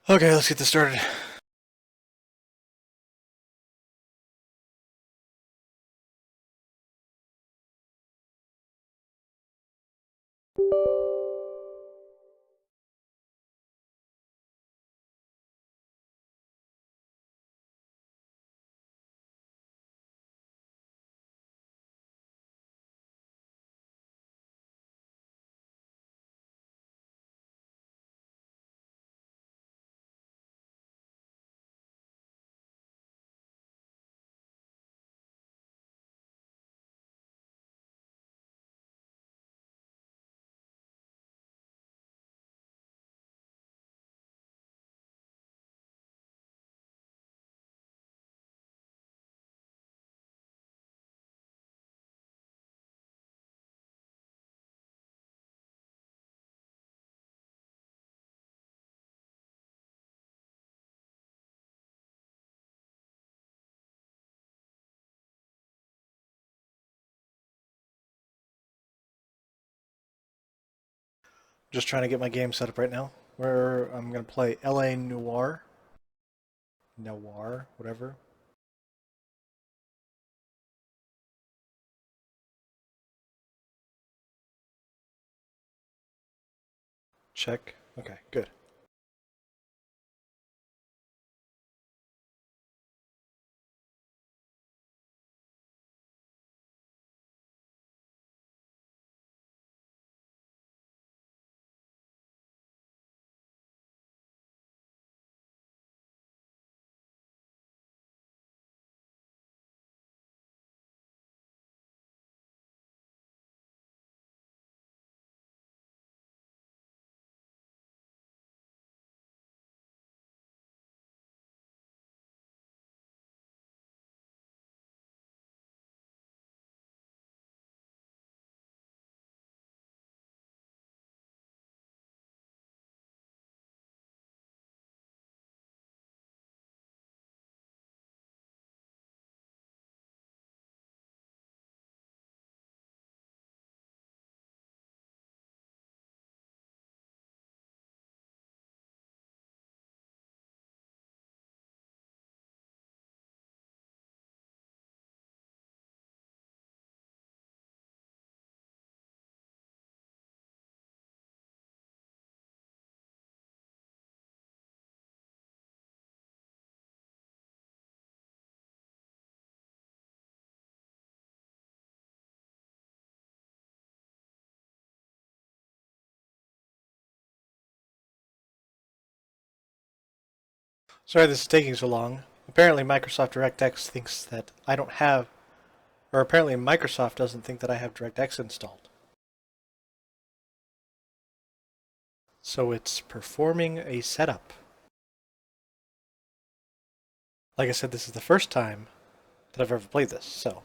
Okay, let's get this started. Just trying to get my game set up right now. Where I'm gonna play LA Noire, whatever. Check. Okay, good. Sorry this is taking so long. Apparently Microsoft DirectX thinks that I don't have, or apparently Microsoft doesn't think that I have DirectX installed. So it's performing a setup. Like I said, this is the first time that I've ever played this, so.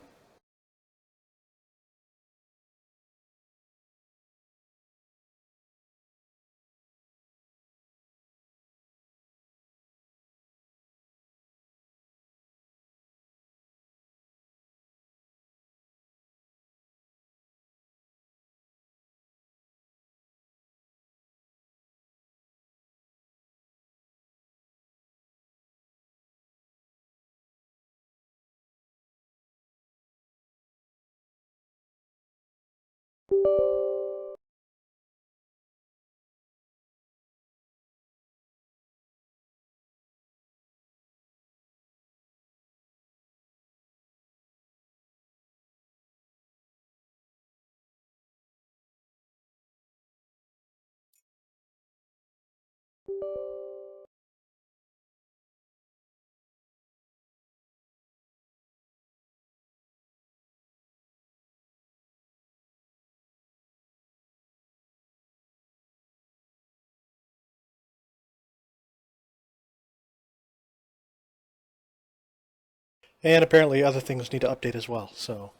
And apparently other things need to update as well, so.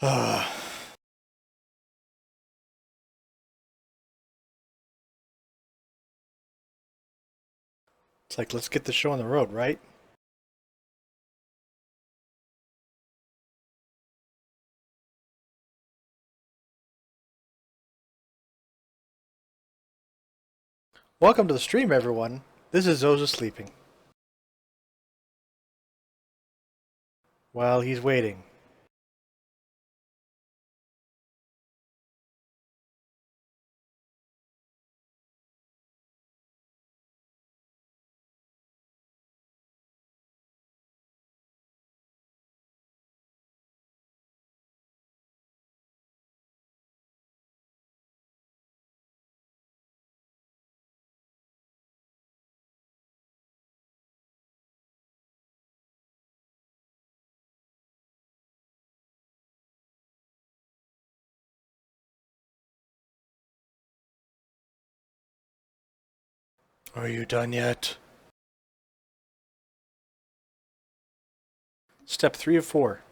Uh, it's like, let's get the show on the road, right? Welcome to the stream, everyone. This is Zoza sleeping. While he's waiting. Are you done yet? Step 3 of 4.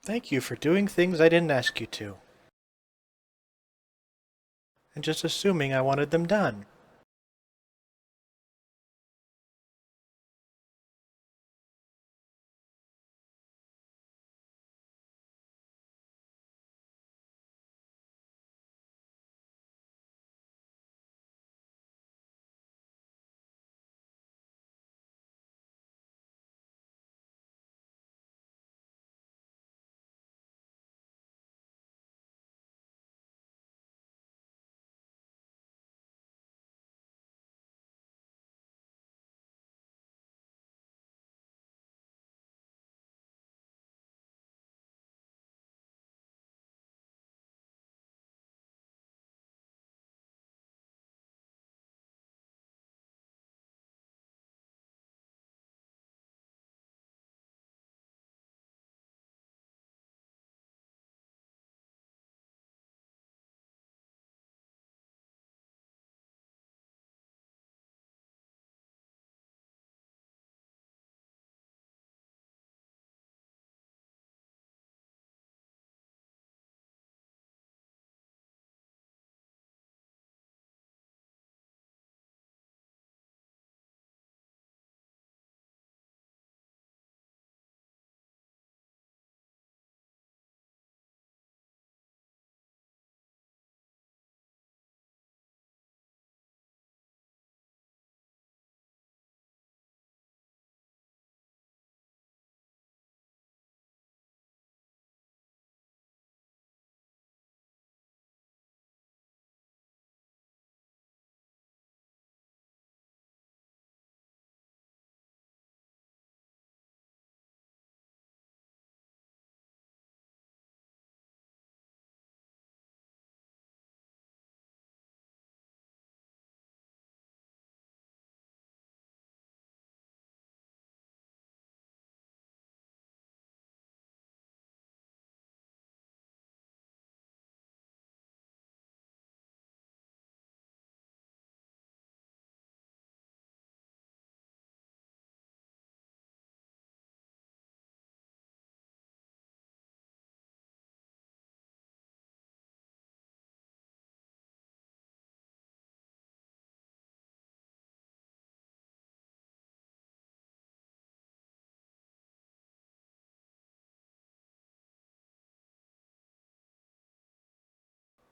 Thank you for doing things I didn't ask you to. And just assuming I wanted them done.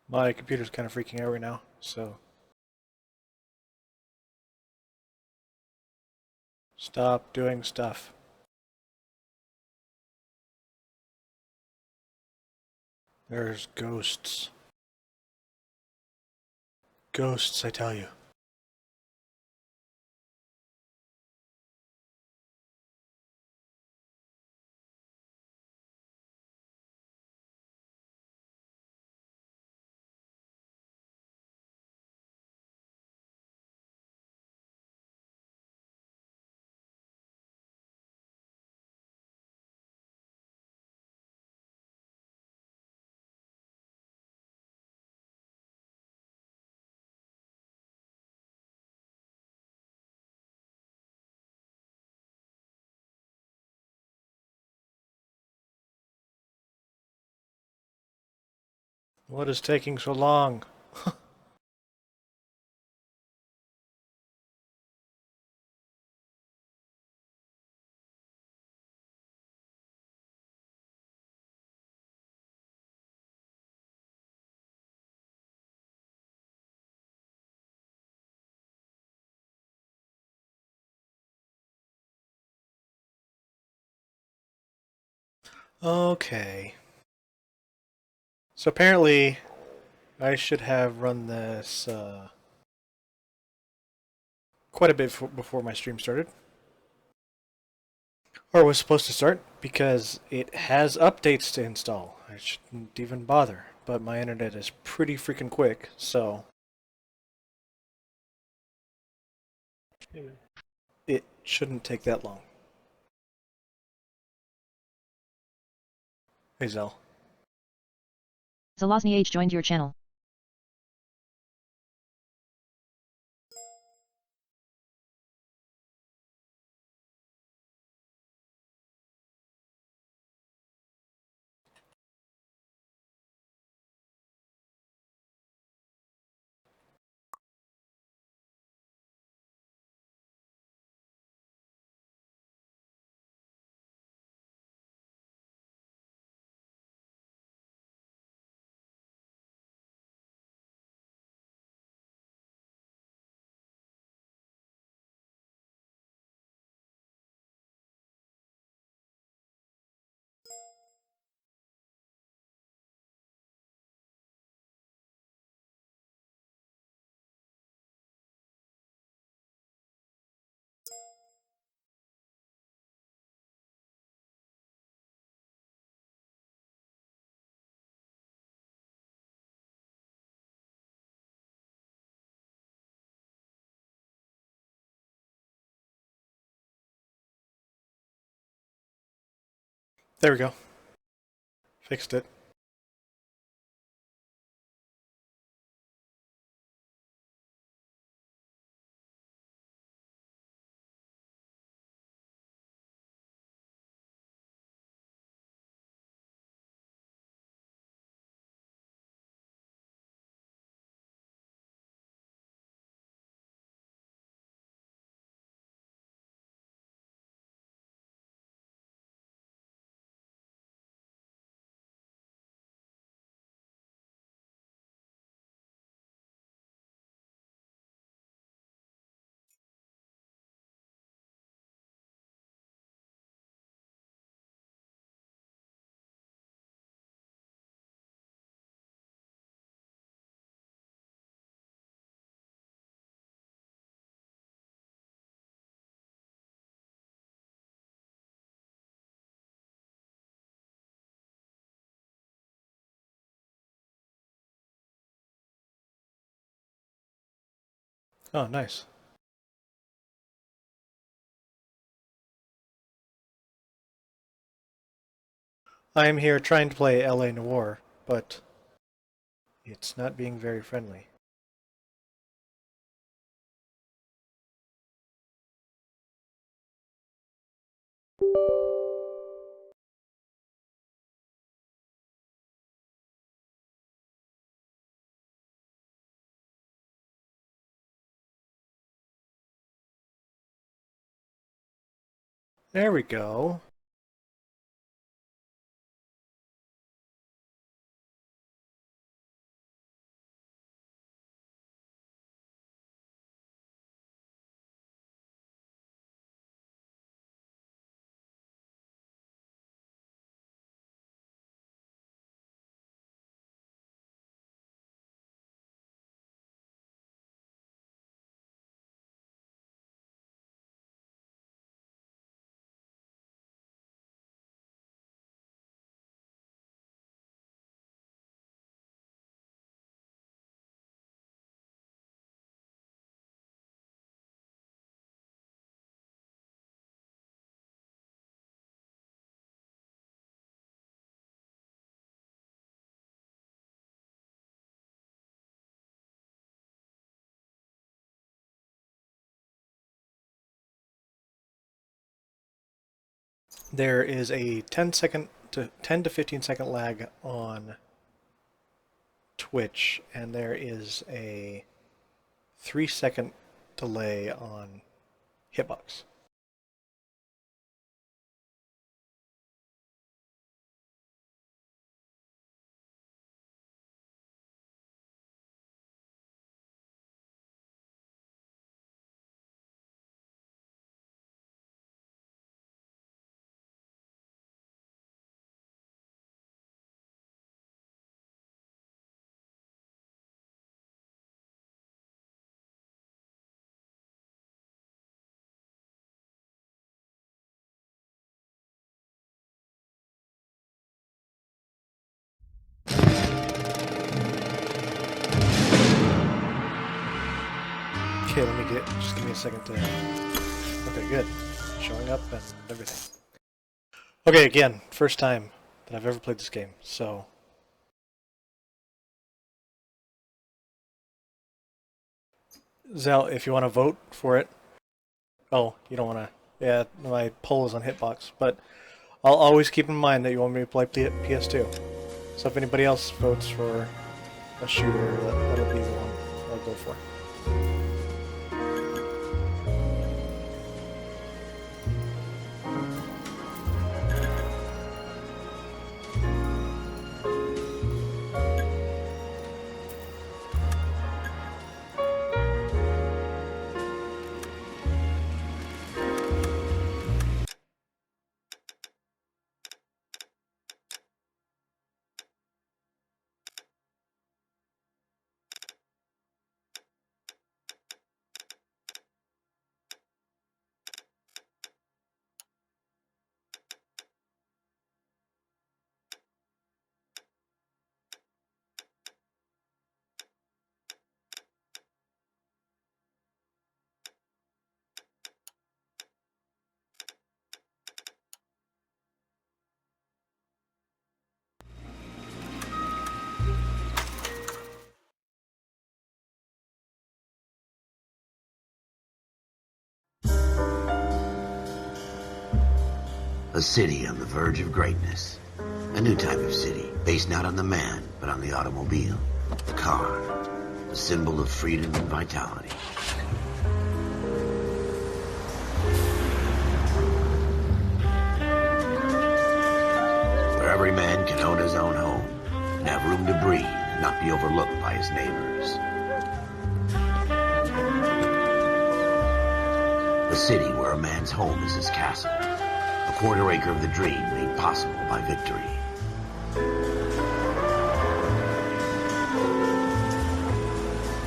My computer's kind of freaking out right now, so stop doing stuff. There's ghosts. Ghosts, I tell you. What is taking so long? Okay. So apparently, I should have run this quite a bit before my stream started. Or was supposed to start, because it has updates to install. I shouldn't even bother, but my internet is pretty freaking quick, so it shouldn't take that long. Hey, Zell. Zelazny H joined your channel. There we go. Fixed it. Oh, nice. I am here trying to play LA Noire, but it's not being very friendly. There we go. there is a 10 to 15 second lag on Twitch, and there is a 3-second delay on Hitbox. Okay, just give me a second to, okay, good. Showing up and everything. Okay, again, first time that I've ever played this game, so. Zal, if you want to vote for it. Oh, you don't want to. Yeah, my poll is on Hitbox, but I'll always keep in mind that you want me to play PS2. So if anybody else votes for a shooter, that'll be the one I'll go for. A city on the verge of greatness. A new type of city, based not on the man, but on the automobile. The car. A symbol of freedom and vitality. Where every man can own his own home, and have room to breathe, and not be overlooked by his neighbors. A city where a man's home is his castle. A quarter acre of the dream made possible by victory.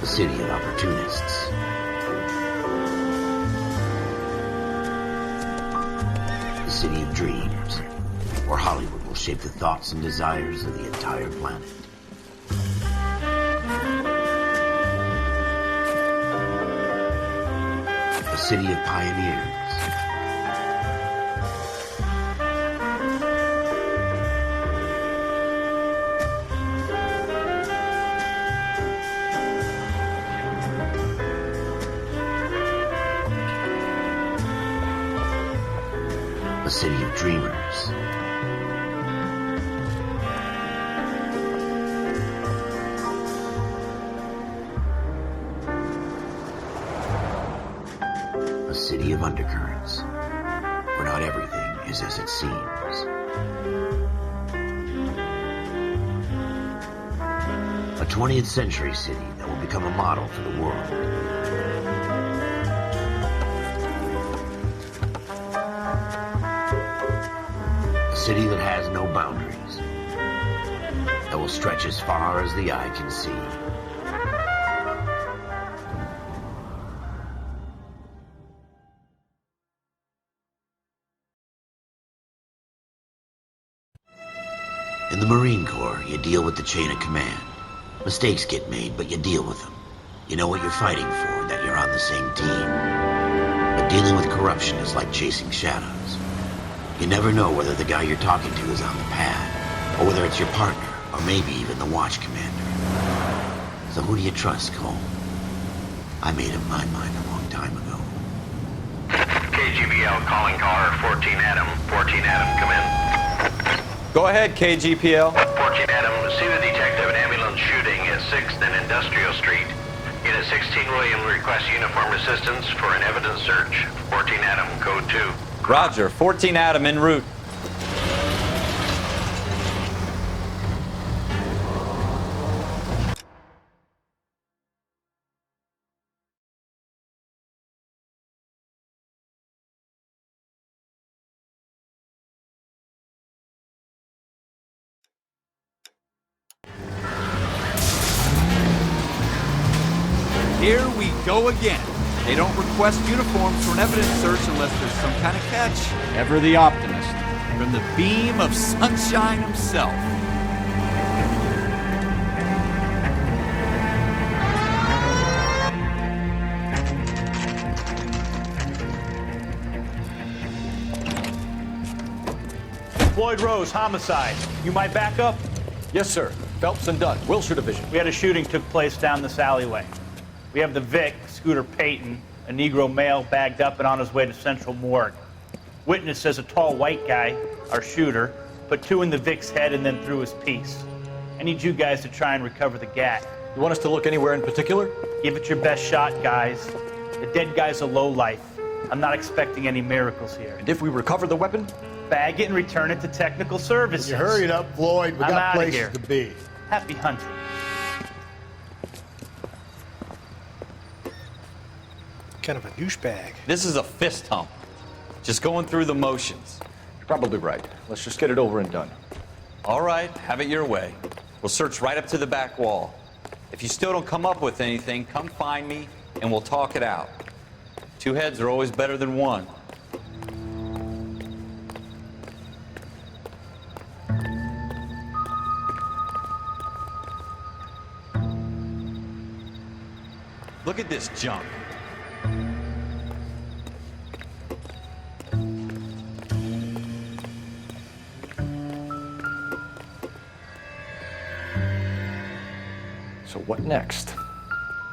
A city of opportunists. A city of dreams, where Hollywood will shape the thoughts and desires of the entire planet. A city of pioneers. A city of dreamers. A city of undercurrents, where not everything is as it seems. A 20th century city that will become a model for the world. A city that has no boundaries, that will stretch as far as the eye can see. In the Marine Corps, you deal with the chain of command. Mistakes get made, but you deal with them. You know what you're fighting for, that you're on the same team. But dealing with corruption is like chasing shadows. You never know whether the guy you're talking to is on the pad, or whether it's your partner, or maybe even the watch commander. So who do you trust, Cole? I made up my mind a long time ago. KGB KGPL calling caller 14 Adam. 14 Adam, come in. Go ahead, KGPL. 14 Adam, see the detective, an ambulance shooting at 6th and Industrial Street. Unit 16 William requests uniform assistance for an evidence search. 14 Adam, code 2. Roger, 14 Adam en route. Here we go again. They don't request uniforms for an evidence search unless there's some kind of catch. Ever the optimist. From the beam of sunshine himself. Floyd Rose, homicide. You my backup? Yes, sir. Phelps and Dunn, Wilshire Division. We had a shooting took place down this alleyway. We have the Vic, Scooter Payton, a Negro male bagged up and on his way to Central Morgue. Witness says a tall white guy, our shooter, put 2 in the Vic's head and then threw his piece. I need you guys to try and recover the gat. You want us to look anywhere in particular? Give it your best shot, guys. The dead guy's a lowlife. I'm not expecting any miracles here. And if we recover the weapon? Bag it and return it to technical services. You hurried up, Floyd. We I'm got outta places here. to be. Happy hunting. Kind of a douchebag. This is a fist hump. Just going through the motions. You're probably right. Let's just get it over and done. All right, have it your way. We'll search right up to the back wall. If you still don't come up with anything, come find me and we'll talk it out. 2 heads are always better than 1. Look at this junk. So what next?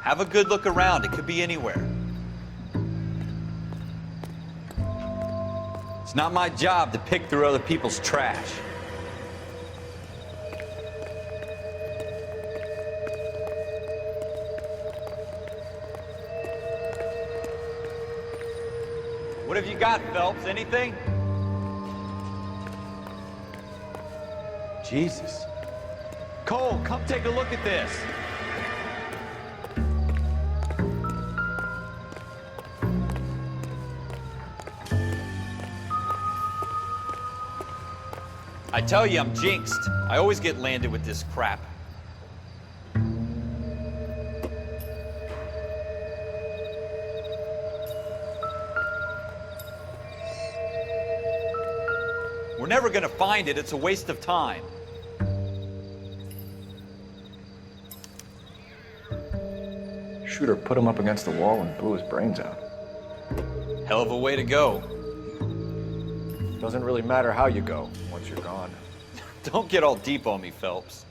Have a good look around. It could be anywhere. It's not my job to pick through other people's trash. What have you got, Phelps? Anything? Jesus. Cole, come take a look at this. I tell you, I'm jinxed. I always get landed with this crap. We're never gonna find it. It's a waste of time. Shooter put him up against the wall and blew his brains out. Hell of a way to go. Doesn't really matter how you go once you're gone. Don't get all deep on me, Phelps.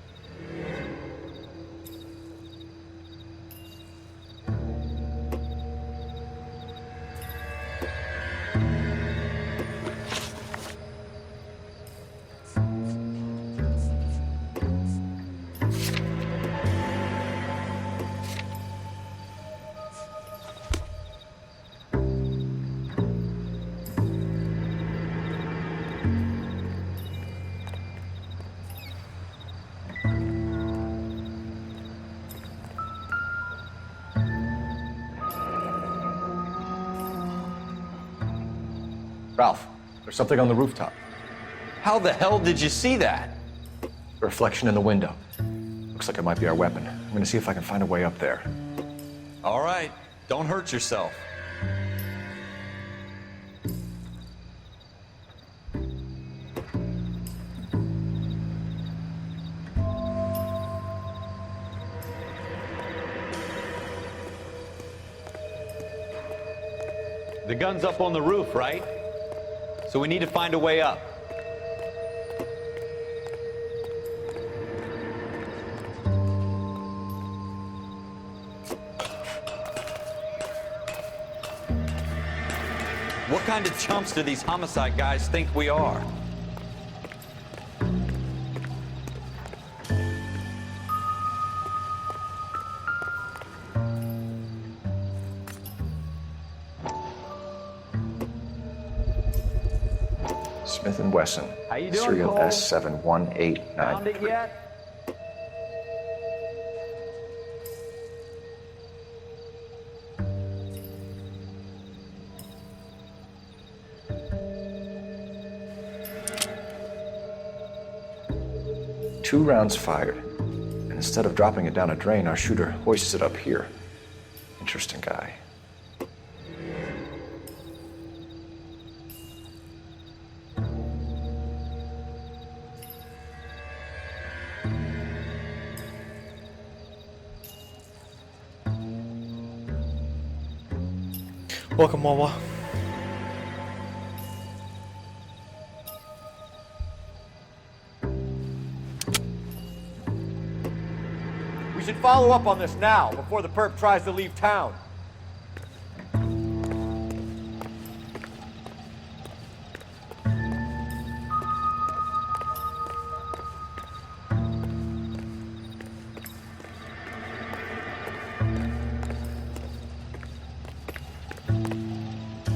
Ralph, there's something on the rooftop. How the hell did you see that? A reflection in the window. Looks like it might be our weapon. I'm gonna see if I can find a way up there. All right, don't hurt yourself. The gun's up on the roof, right? So we need to find a way up. What kind of chumps do these homicide guys think we are? Smith & Wesson. How you doing, Serial Cole? S71893. Found it yet? Two rounds fired. And instead of dropping it down a drain, our shooter hoists it up here. Interesting guy. Welcome, Wawa. We should follow up on this now, before the perp tries to leave town.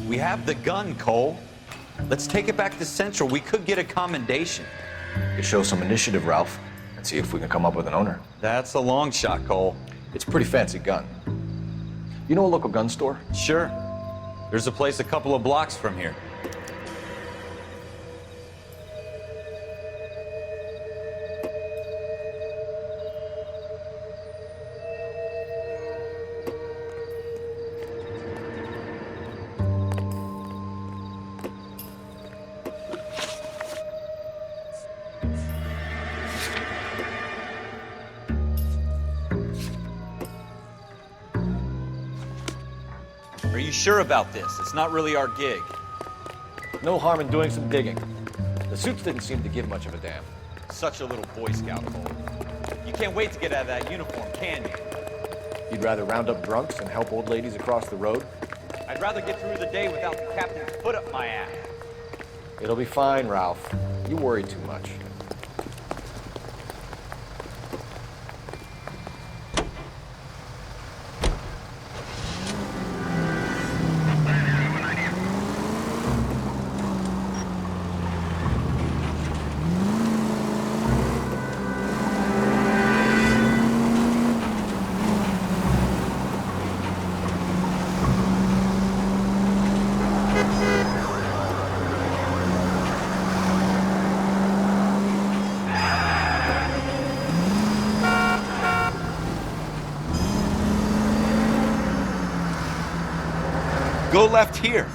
We have the gun, Cole. Let's take it back to Central. We could get a commendation. Could show some initiative, Ralph, and see if we can come up with an owner. That's a long shot, Cole. It's a pretty fancy gun. You know a local gun store? Sure. There's a place a couple of blocks from here. Are you sure about this? It's not really our gig. No harm in doing some digging. The suits didn't seem to give much of a damn. Such a little Boy Scout, Cole. You can't wait to get out of that uniform, can you? You'd rather round up drunks and help old ladies across the road? I'd rather get through the day without the captain's foot up my ass. It'll be fine, Ralph. You worry too much. Go left here.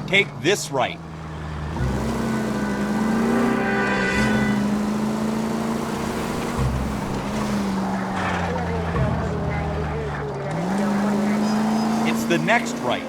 Take this right. It's the next right.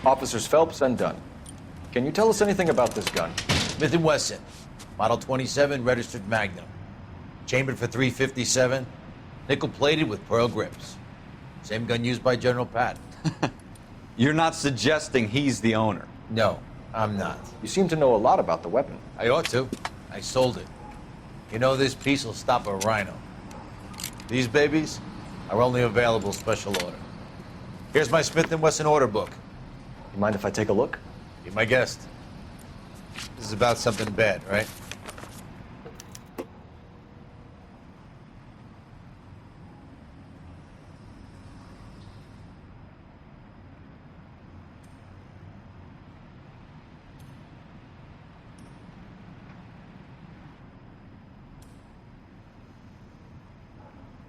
Officers Phelps and Dunn. Can you tell us anything about this gun? Smith & Wesson, Model 27, registered Magnum. Chambered for .357, nickel-plated with pearl grips. Same gun used by General Patton. You're not suggesting he's the owner. No, I'm not. You seem to know a lot about the weapon. I ought to. I sold it. You know, this piece will stop a rhino. These babies are only available special order. Here's my Smith & Wesson order book. You mind if I take a look? Be my guest. This is about something bad, right?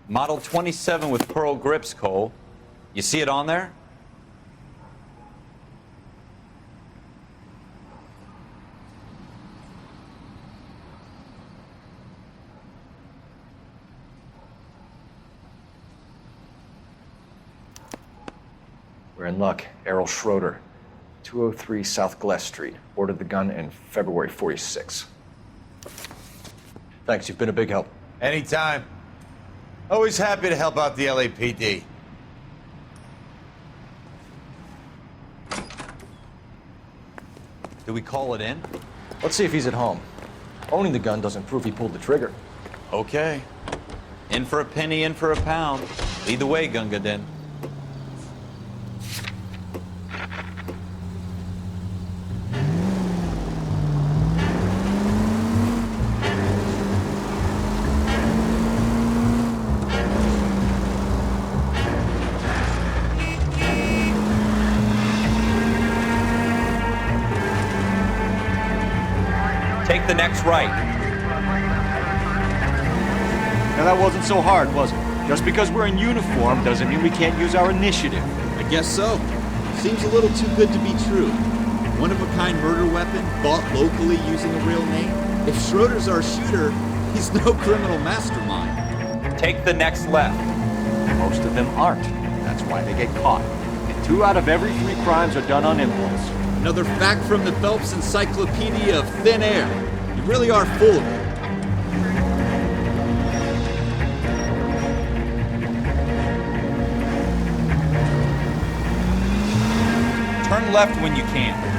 Model 27 with pearl grips, Cole. You see it on there? We're in luck. Errol Schroeder, 203 South Glass Street. Ordered the gun in February 46. Thanks, you've been a big help. Anytime. Always happy to help out the LAPD. Do we call it in? Let's see if he's at home. Owning the gun doesn't prove he pulled the trigger. Okay. In for a penny, in for a pound. Lead the way, Gunga Din. Take the next right. Now that wasn't so hard, was it? Just because we're in uniform doesn't mean we can't use our initiative. I guess so. Seems a little too good to be true. One-of-a-kind murder weapon bought locally using a real name. If Schroeder's our shooter, he's no criminal mastermind. Take the next left. Most of them aren't. That's why they get caught. 2 out of every 3 crimes are done on impulse. Another fact from the Phelps Encyclopedia of Thin Air. You really are full of it. Turn left when you can.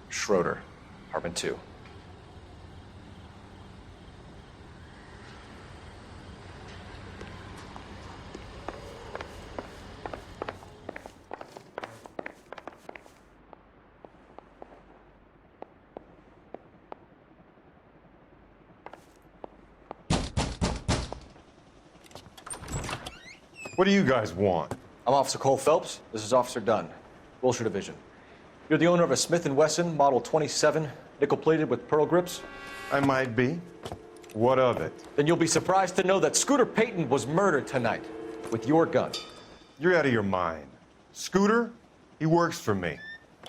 Schroeder, apartment 2. What do you guys want? I'm Officer Cole Phelps. This is Officer Dunn, Wilshire Division. You're the owner of a Smith & Wesson Model 27, nickel-plated with pearl grips? I might be. What of it? Then you'll be surprised to know that Scooter Payton was murdered tonight with your gun. You're out of your mind. Scooter? He works for me.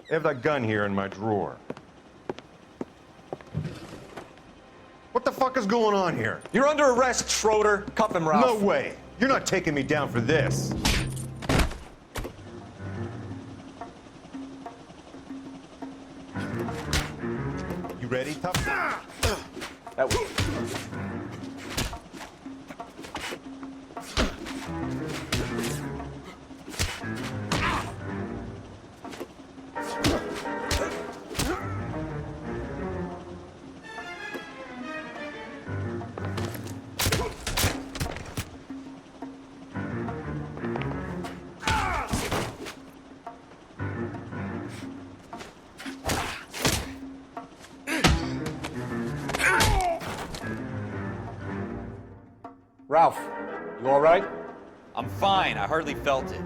I have that gun here in my drawer. the fuck is going on here? You're under arrest, Schroeder. Cuff him, Ralph. No way. You're not taking me down for this. You ready, tough? That was... Ralph, you all right? I'm fine. I hardly felt it.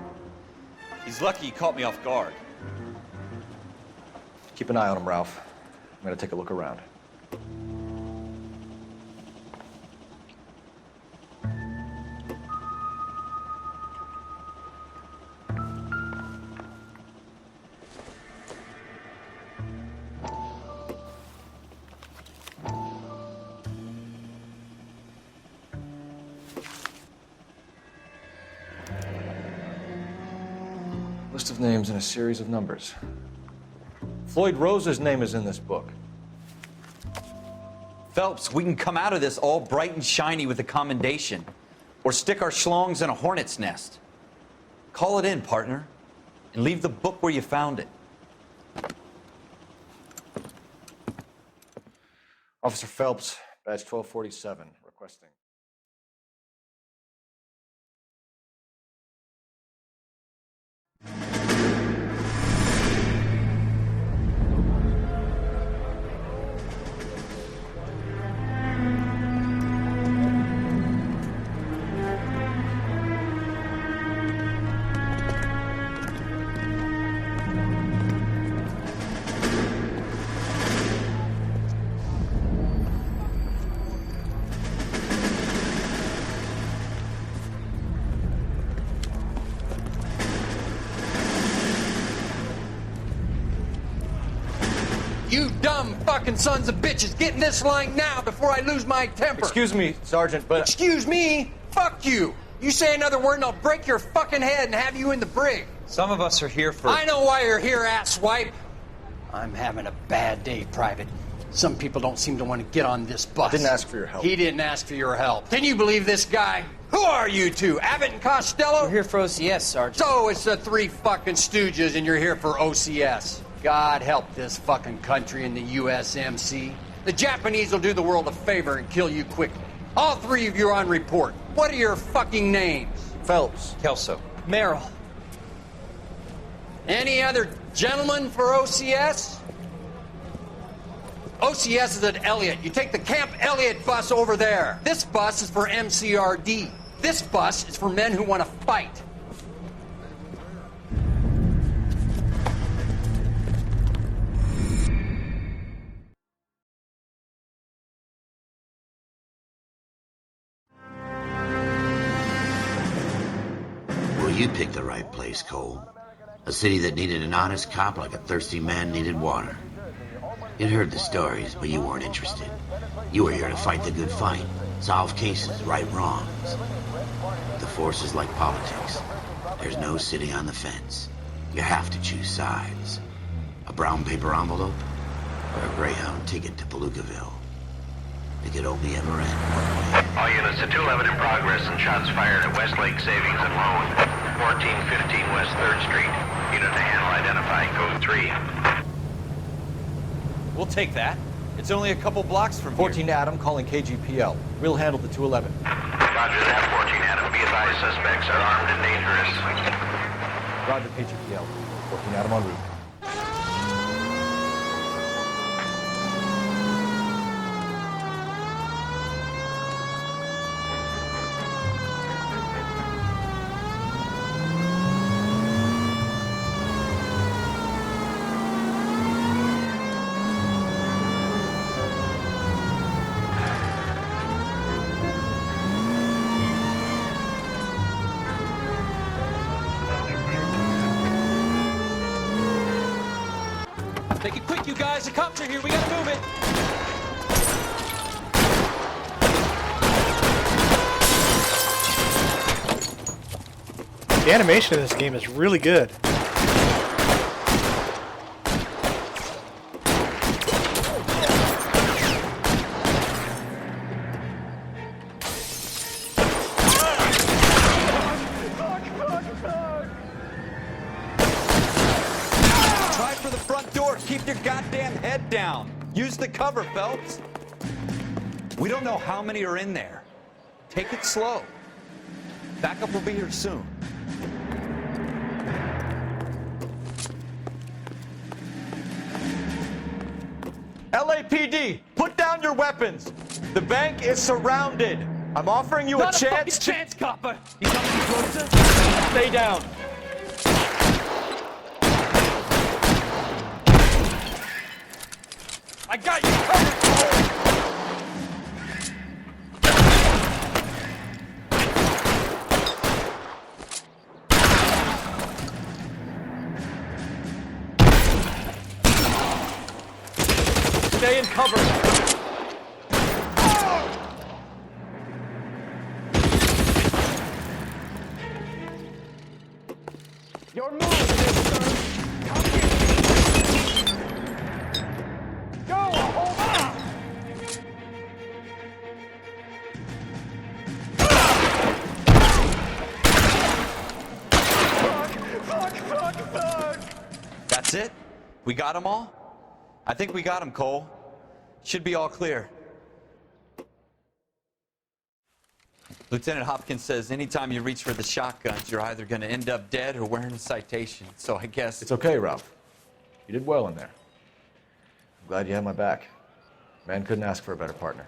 He's lucky he caught me off guard. Keep an eye on him, Ralph. I'm gonna take a look around. List of names and a series of numbers. Floyd Rose's name is in this book. Phelps, we can come out of this all bright and shiny with a commendation, or stick our schlongs in a hornet's nest. Call it in, partner, and leave the book where you found it. Officer Phelps, badge 1247, requesting. You dumb fucking sons of bitches, get in this line now before I lose my temper. Excuse me, Sergeant, but... Excuse me? Fuck you. You say another word and I'll break your fucking head and have you in the brig. Some of us are here for... I know why you're here, asswipe. I'm having a bad day, Private. Some people don't seem to want to get on this bus. I didn't ask for your help. He didn't ask for your help. Can you believe this guy? Who are you two? Abbott and Costello? We're here for OCS, Sergeant. So it's the three fucking stooges and you're here for OCS. God help this fucking country and the USMC. The Japanese will do the world a favor and kill you quickly. All three of you are on report. What are your fucking names? Phelps. Kelso. Merrill. Any other gentlemen for OCS? OCS is at Elliott. You take the Camp Elliott bus over there. This bus is for MCRD. This bus is for men who want to fight. Well, you picked the right place, Cole. A city that needed an honest cop like a thirsty man needed water. You'd heard the stories, but you weren't interested. You were here to fight the good fight, solve cases, right wrongs. The force is like politics. There's no sitting on the fence. You have to choose sides. A brown paper envelope, or a Greyhound ticket to Palookaville. It could only ever end one way. All units to 211 in progress and shots fired at Westlake Savings and Loan, 1415 West 3rd Street. Unit to handle identifying code 3. We'll take that. It's only a couple blocks from 14 here. Adam calling KGPL. We'll handle the 211. Roger that, 14 Adam. Be advised, suspects are armed and dangerous. Roger, KGPL. 14 Adam en route. Make it quick, you guys. The cops are here. We gotta move it. The animation in this game is really good. Try for the front door. Keep your goddamn head down. Use the cover, Phelps. We don't know how many are in there. Take it slow. Backup will be here soon. LAPD, put down your weapons. The bank is surrounded. I'm offering you a chance to... chance, copper. You coming closer? Stay down. I got you covered, Cole. Stay in cover. Your move, mister. Come here. Go, hold on. Fuck. That's it? We got them all? I think we got them, Cole. Should be all clear. Lieutenant Hopkins says anytime you reach for the shotguns, you're either going to end up dead or wearing a citation. So I guess... It's okay, Ralph. You did well in there. I'm glad you had my back. Man couldn't ask for a better partner.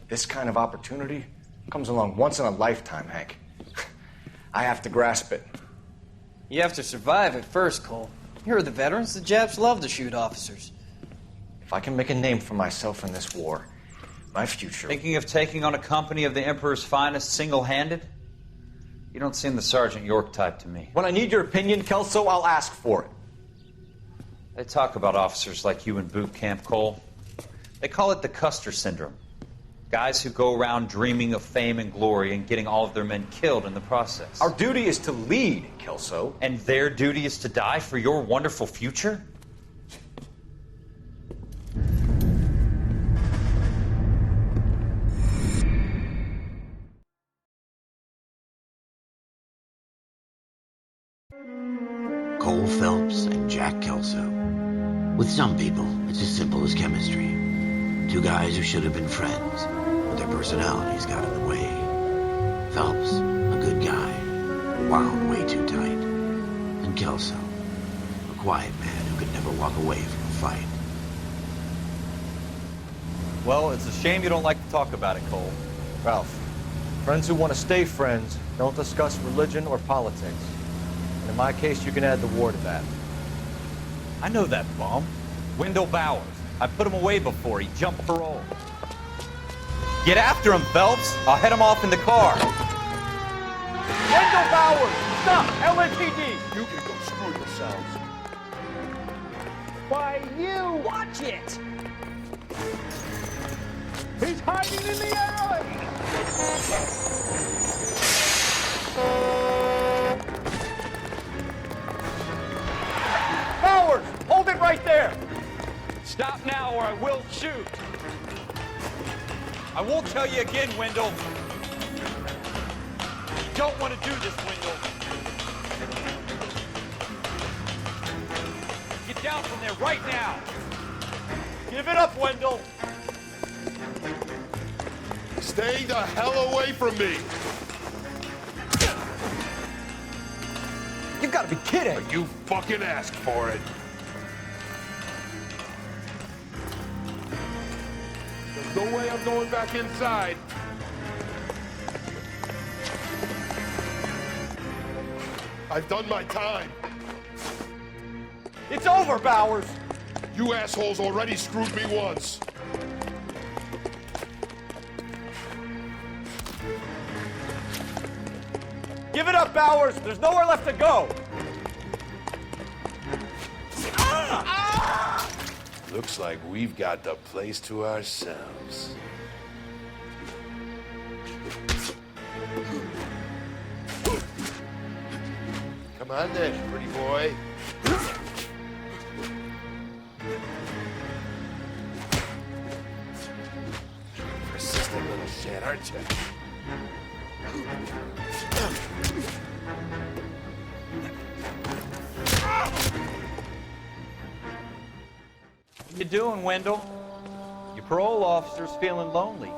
This kind of opportunity comes along once in a lifetime, Hank. I have to grasp it. You have to survive it first, Cole. You're the veterans. The Japs love to shoot officers. If I can make a name for myself in this war, my future... Thinking of taking on a company of the Emperor's finest single-handed? You don't seem the Sergeant York type to me. When I need your opinion, Kelso, I'll ask for it. They talk about officers like you in boot camp, Cole. They call it the Custer syndrome. Guys who go around dreaming of fame and glory and getting all of their men killed in the process. Our duty is to lead, Kelso. And their duty is to die for your wonderful future? Cole Phelps and Jack Kelso. With some people, it's as simple as chemistry. Two guys who should have been friends, but their personalities got in the way. Phelps, a good guy, wound way too tight. And Kelso, a quiet man who could never walk away from a fight. Well, it's a shame you don't like to talk about it, Cole. Ralph, friends who want to stay friends don't discuss religion or politics. And in my case, you can add the war to that. I know that bum. Wendell Bowers. I put him away before. He jumped parole. Get after him, Phelps. I'll head him off in the car. Wendell Bowers! Stop! LAPD! You can go screw yourselves. Why, you! Watch it! He's hiding in the alley! Bowers! Hold it right there! Stop now or I will shoot. I won't tell you again, Wendell. You don't want to do this, Wendell. Get down from there right now. Give it up, Wendell! Stay the hell away from me! You've got to be kidding! You fucking asked for it. There's no way I'm going back inside. I've done my time. It's over, Bowers! You assholes already screwed me once. Give it up, Bowers! There's nowhere left to go! Looks like we've got the place to ourselves. Come on then, pretty boy. Persistent little shit, aren't you? What you doing, Wendell? Your parole officer's feeling lonely.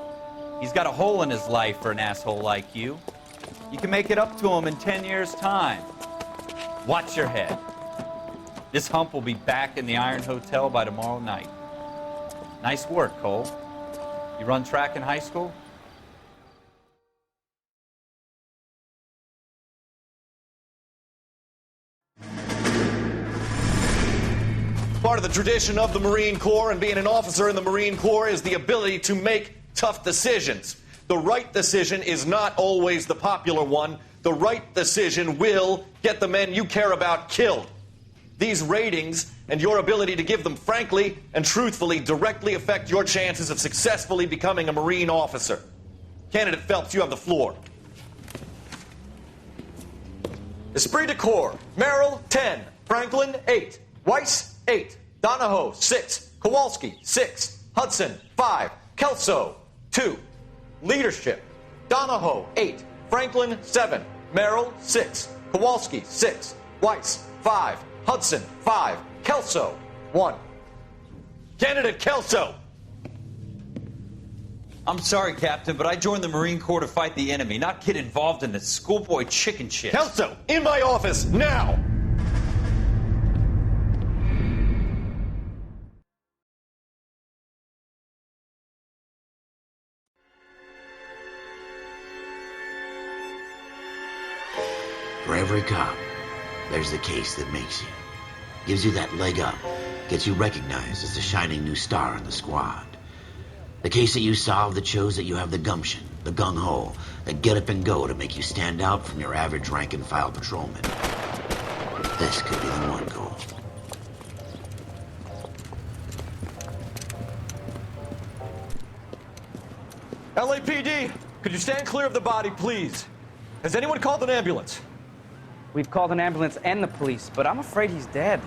He's got a hole in his life for an asshole like you. You can make it up to him in 10 years' time. Watch your head. This hump will be back in the Iron Hotel by tomorrow night. Nice work, Cole. You run track in high school? Part of the tradition of the Marine Corps and being an officer in the Marine Corps is the ability to make tough decisions. The right decision is not always the popular one. The right decision will get the men you care about killed. These ratings and your ability to give them frankly and truthfully directly affect your chances of successfully becoming a Marine officer. Candidate Phelps, you have the floor. Esprit de Corps, Merrill, 10. Franklin, 8. Weiss, 8. Donahoe, 6. Kowalski, 6. Hudson, 5. Kelso, 2. Leadership, Donahoe, 8. Franklin, 7. Merrill, 6. Kowalski, 6. Weiss, 5. Hudson, 5. Kelso, 1. Candidate Kelso! I'm sorry, Captain, but I joined the Marine Corps to fight the enemy, not get involved in this schoolboy chicken shit. Kelso, in my office, now! For every cop, there's the case that makes you. Gives you that leg up. Gets you recognized as the shining new star in the squad. The case that you solve that shows that you have the gumption, the gung-ho, the get up and go to make you stand out from your average rank-and-file patrolman. This could be the one, Cole. LAPD, could you stand clear of the body, please? Has anyone called an ambulance? We've called an ambulance and the police, but I'm afraid he's dead.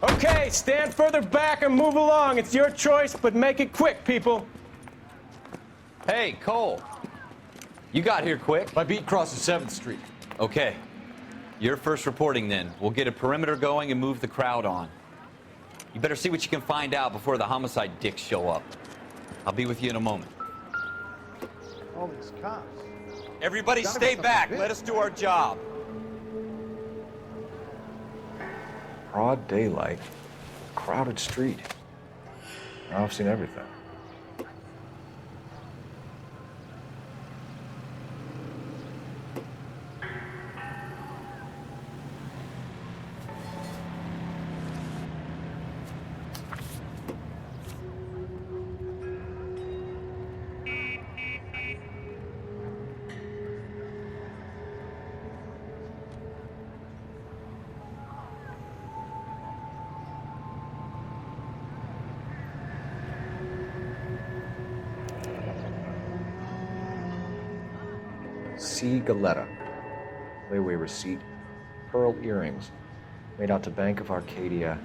Okay, stand further back and move along. It's your choice, but make it quick, people. Hey, Cole. You got here quick. My beat crosses 7th Street. Okay. You're first reporting then. We'll get a perimeter going and move the crowd on. You better see what you can find out before the homicide dicks show up. I'll be with you in a moment. All these cops. Everybody stay back. Let us do our job. Broad daylight, crowded street. Now I've seen everything. C. Galetta. Layaway receipt. Pearl earrings. Made out to Bank of Arcadia.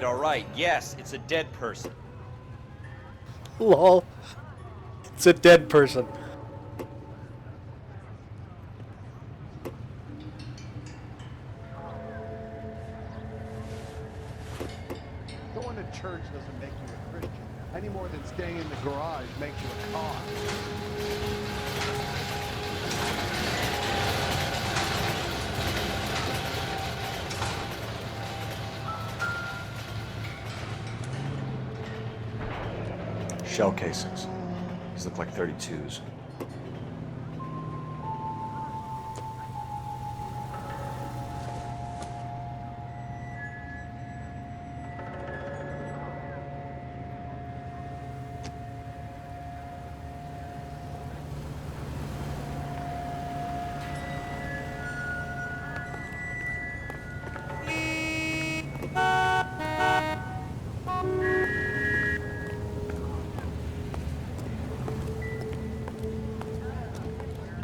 All right. Yes, it's a dead person. Lol. It's a dead person. Going to church doesn't make you a Christian, any more than staying in the garage makes you a car. Shell casings. These look like 32s.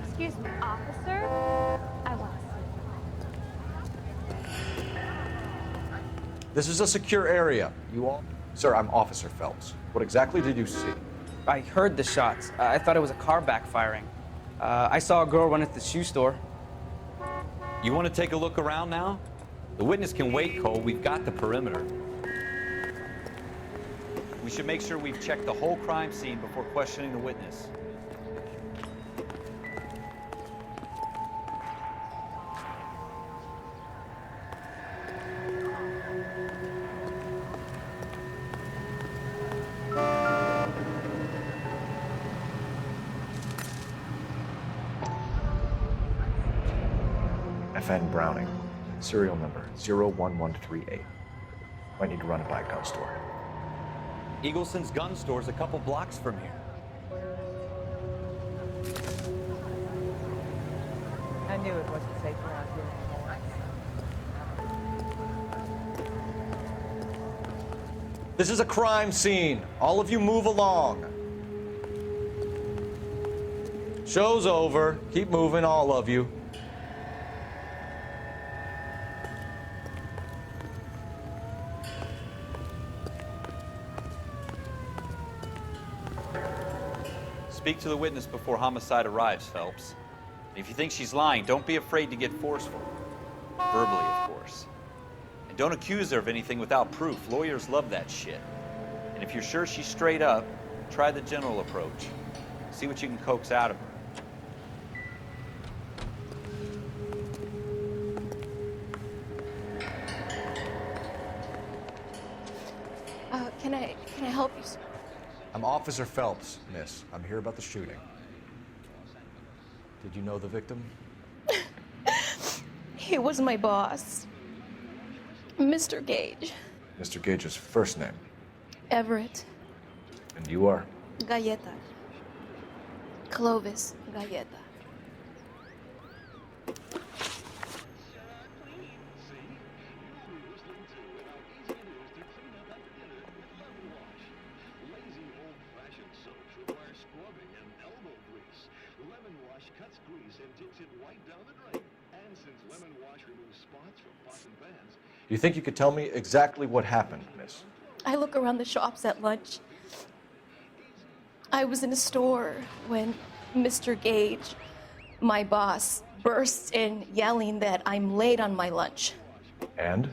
Excuse me, officer? I want to see. This is a secure area. You all... Sir, I'm Officer Phelps. What exactly did you see? I heard the shots. I thought it was a car backfiring. I saw a girl run at the shoe store. You want to take a look around now? The witness can wait, Cole. We've got the perimeter. We should make sure we've checked the whole crime scene before questioning the witness. FN Browning, serial number 01138. Might need to run it by a gun store. Eagleson's gun store's a couple blocks from here. I knew it wasn't safe around here anymore. This is a crime scene. All of you move along. Show's over. Keep moving, all of you. Speak to the witness before homicide arrives, Phelps. If you think she's lying, don't be afraid to get forceful. Verbally, of course. And don't accuse her of anything without proof. Lawyers love that shit. And if you're sure she's straight up, try the general approach. See what you can coax out of her. Can I help you, sir? I'm Officer Phelps, miss. I'm here about the shooting. Did you know the victim? He was my boss, Mr. Gage. Mr. Gage's first name. Everett. And you are? Galleta. Clovis Galleta. Do you think you could tell me exactly what happened, miss? I look around the shops at lunch. I was in a store when Mr. Gage, my boss, bursts in yelling that I'm late on my lunch. And?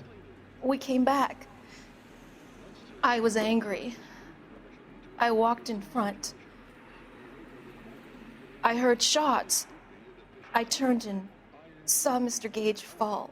We came back. I was angry. I walked in front. I heard shots. I turned and saw Mr. Gage fall.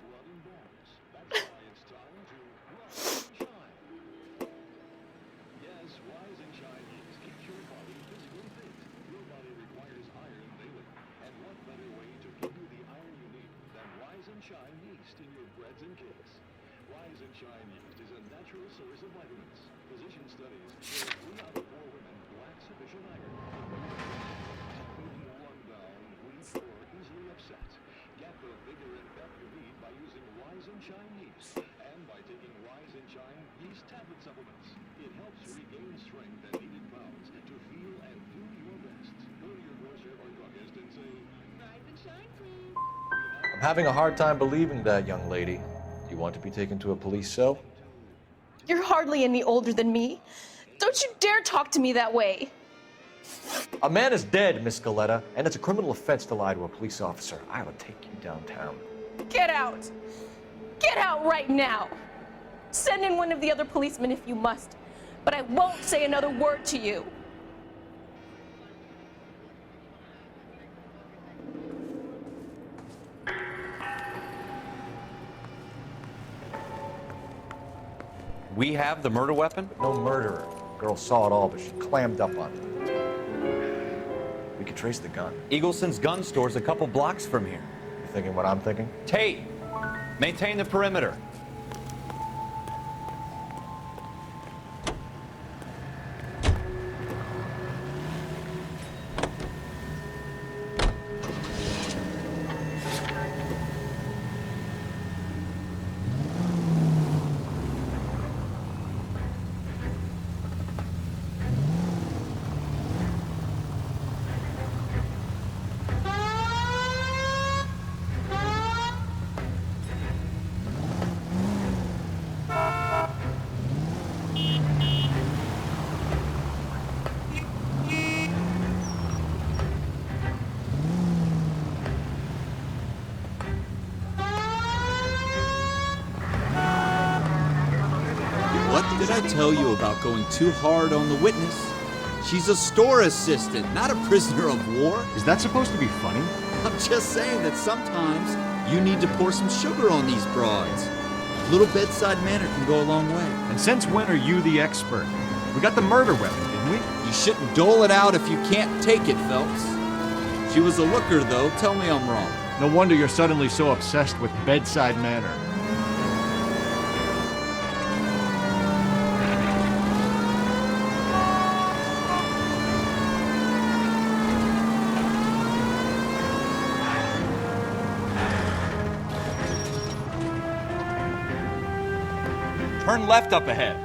I'm having a hard time believing that, young lady. Do you want to be taken to a police cell? You're hardly any older than me. Don't you dare talk to me that way. A man is dead, Miss Galleta, and it's a criminal offense to lie to a police officer. I will take you downtown. Get out. Get out right now. Send in one of the other policemen if you must, but I won't say another word to you. We have the murder weapon? No murderer. The girl saw it all, but she clammed up on it. We could trace the gun. Eagleson's gun store's a couple blocks from here. You thinking what I'm thinking? Tate, maintain the perimeter. What did I tell you about going too hard on the witness? She's a store assistant, not a prisoner of war. Is that supposed to be funny? I'm just saying that sometimes you need to pour some sugar on these broads. A little bedside manner can go a long way. And since when are you the expert? We got the murder weapon, didn't we? You shouldn't dole it out if you can't take it, Phelps. She was a looker, though. Tell me I'm wrong. No wonder you're suddenly so obsessed with bedside manner. Turn left up ahead.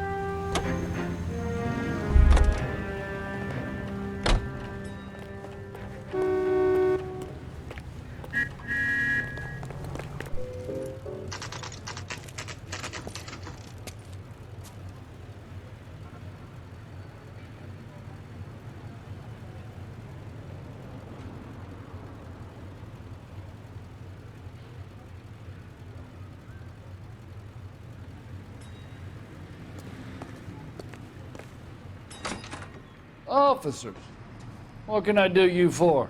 Officers, what can I do you for?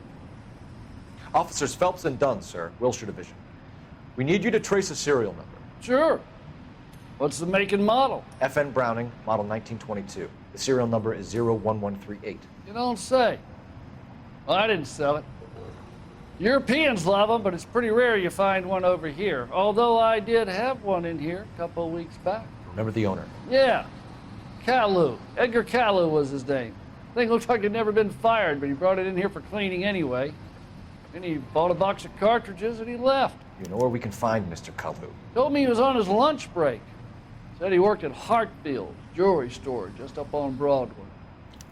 Officers Phelps and Dunn, sir, Wilshire Division. We need you to trace a serial number. Sure. What's the make and model? FN Browning, model 1922. The serial number is 01138. You don't say. Well, I didn't sell it. Europeans love them, but it's pretty rare you find one over here. Although I did have one in here a couple of weeks back. Remember the owner? Yeah. Kalu. Edgar Kalu was his name. Thing looked like he'd never been fired, but he brought it in here for cleaning anyway. Then he bought a box of cartridges and he left. You know where we can find Mr. Kalu? Told me he was on his lunch break. Said he worked at Hartfield's jewelry store just up on Broadway.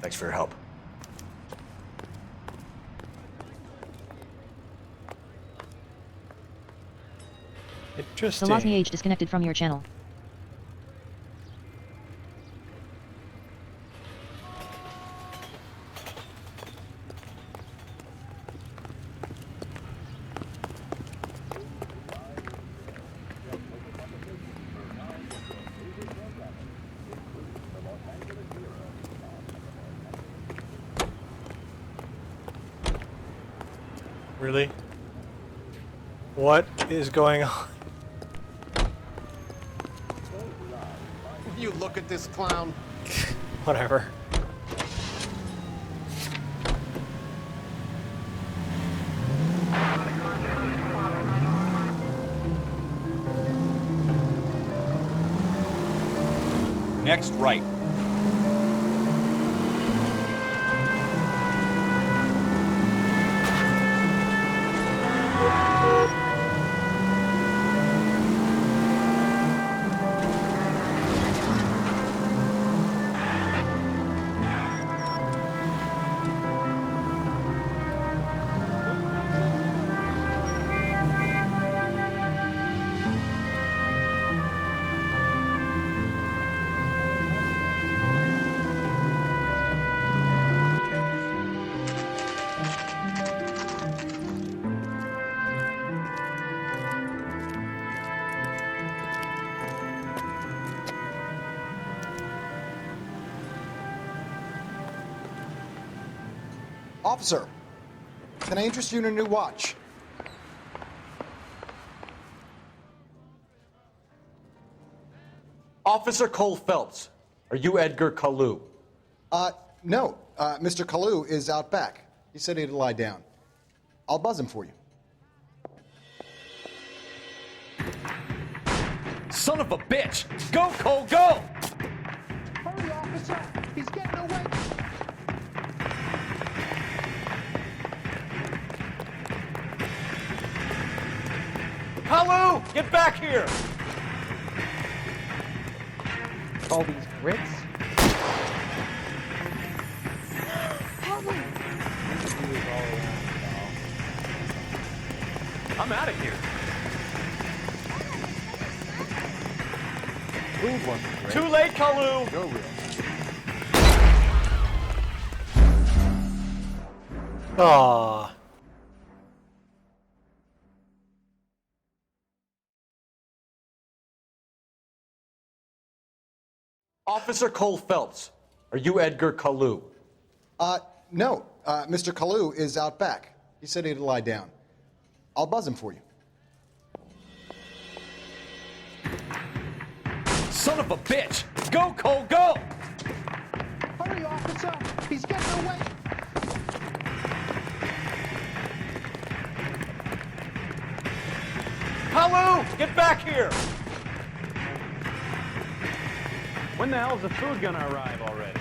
Thanks for your help. Interesting. Velocity Age disconnected from your channel. Really? What is going on? You look at this clown. Whatever. Next right. Officer, can I interest you in a new watch? Officer Cole Phelps, are you Edgar Kalu? No. Mr. Kalu is out back. He said he'd lie down. I'll buzz him for you. Son of a bitch! Go, Cole, go! Hurry, officer! He's getting away! Kalu, get back here! All these grits? I'm out of here. Move one. Great. Too late, Kalu! Go real. Aww. Officer Cole Phelps, are you Edgar Kalu? No. Mr. Kalu is out back. He said he'd lie down. I'll buzz him for you. Son of a bitch! Go, Cole, go! Hurry, officer! He's getting away! Kalu, get back here! When the hell's the food gonna arrive already?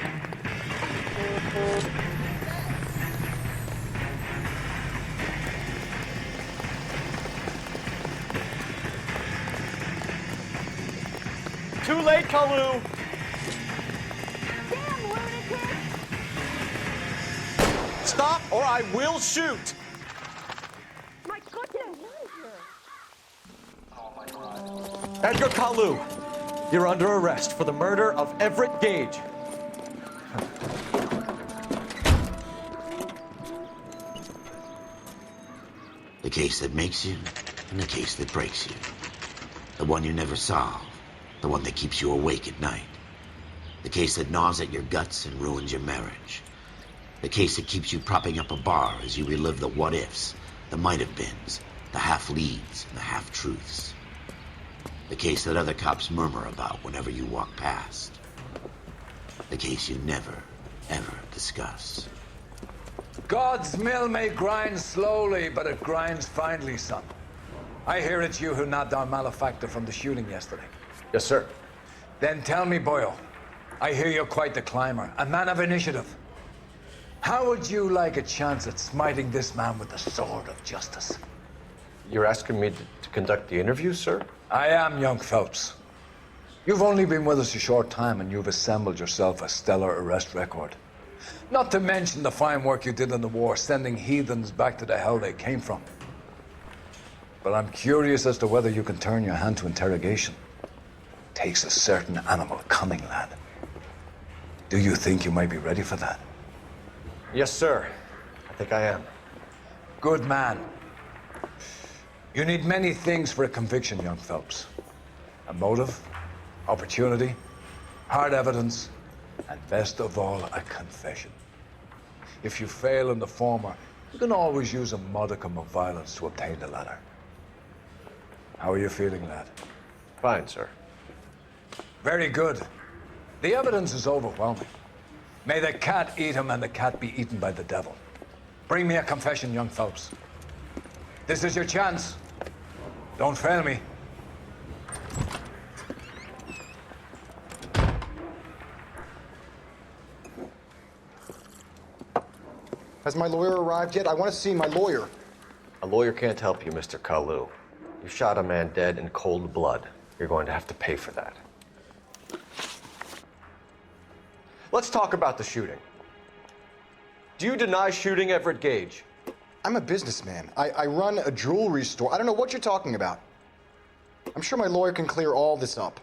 Too late, Kalu! Damn lunatic! Stop or I will shoot! My goodness! Edgar Kalu, you're under arrest for the murder of Everett Gage. The case that makes you, and the case that breaks you. The one you never solve, the one that keeps you awake at night. The case that gnaws at your guts and ruins your marriage. The case that keeps you propping up a bar as you relive the what-ifs, the might-have-beens, the half-leads, and the half-truths. The case that other cops murmur about whenever you walk past. The case you never, ever discuss. God's mill may grind slowly, but it grinds finely, son. I hear it's you who nabbed our malefactor from the shooting yesterday. Yes, sir. Then tell me, Boyle, I hear you're quite the climber, a man of initiative. How would you like a chance at smiting this man with the sword of justice? You're asking me to conduct the interview, sir? I am, young Phelps. You've only been with us a short time and you've assembled yourself a stellar arrest record. Not to mention the fine work you did in the war, sending heathens back to the hell they came from. But I'm curious as to whether you can turn your hand to interrogation. Takes a certain animal cunning, lad. Do you think you might be ready for that? Yes, sir. I think I am. Good man. You need many things for a conviction, young Phelps. A motive, opportunity, hard evidence, and best of all, a confession. If you fail in the former, you can always use a modicum of violence to obtain the latter. How are you feeling, lad? Fine, sir. Very good. The evidence is overwhelming. May the cat eat him and the cat be eaten by the devil. Bring me a confession, young Phelps. This is your chance. Don't fail me. Has my lawyer arrived yet? I want to see my lawyer. A lawyer can't help you, Mr. Kalu. You shot a man dead in cold blood. You're going to have to pay for that. Let's talk about the shooting. Do you deny shooting Everett Gage? I'm a businessman. I run a jewelry store. I don't know what you're talking about. I'm sure my lawyer can clear all this up.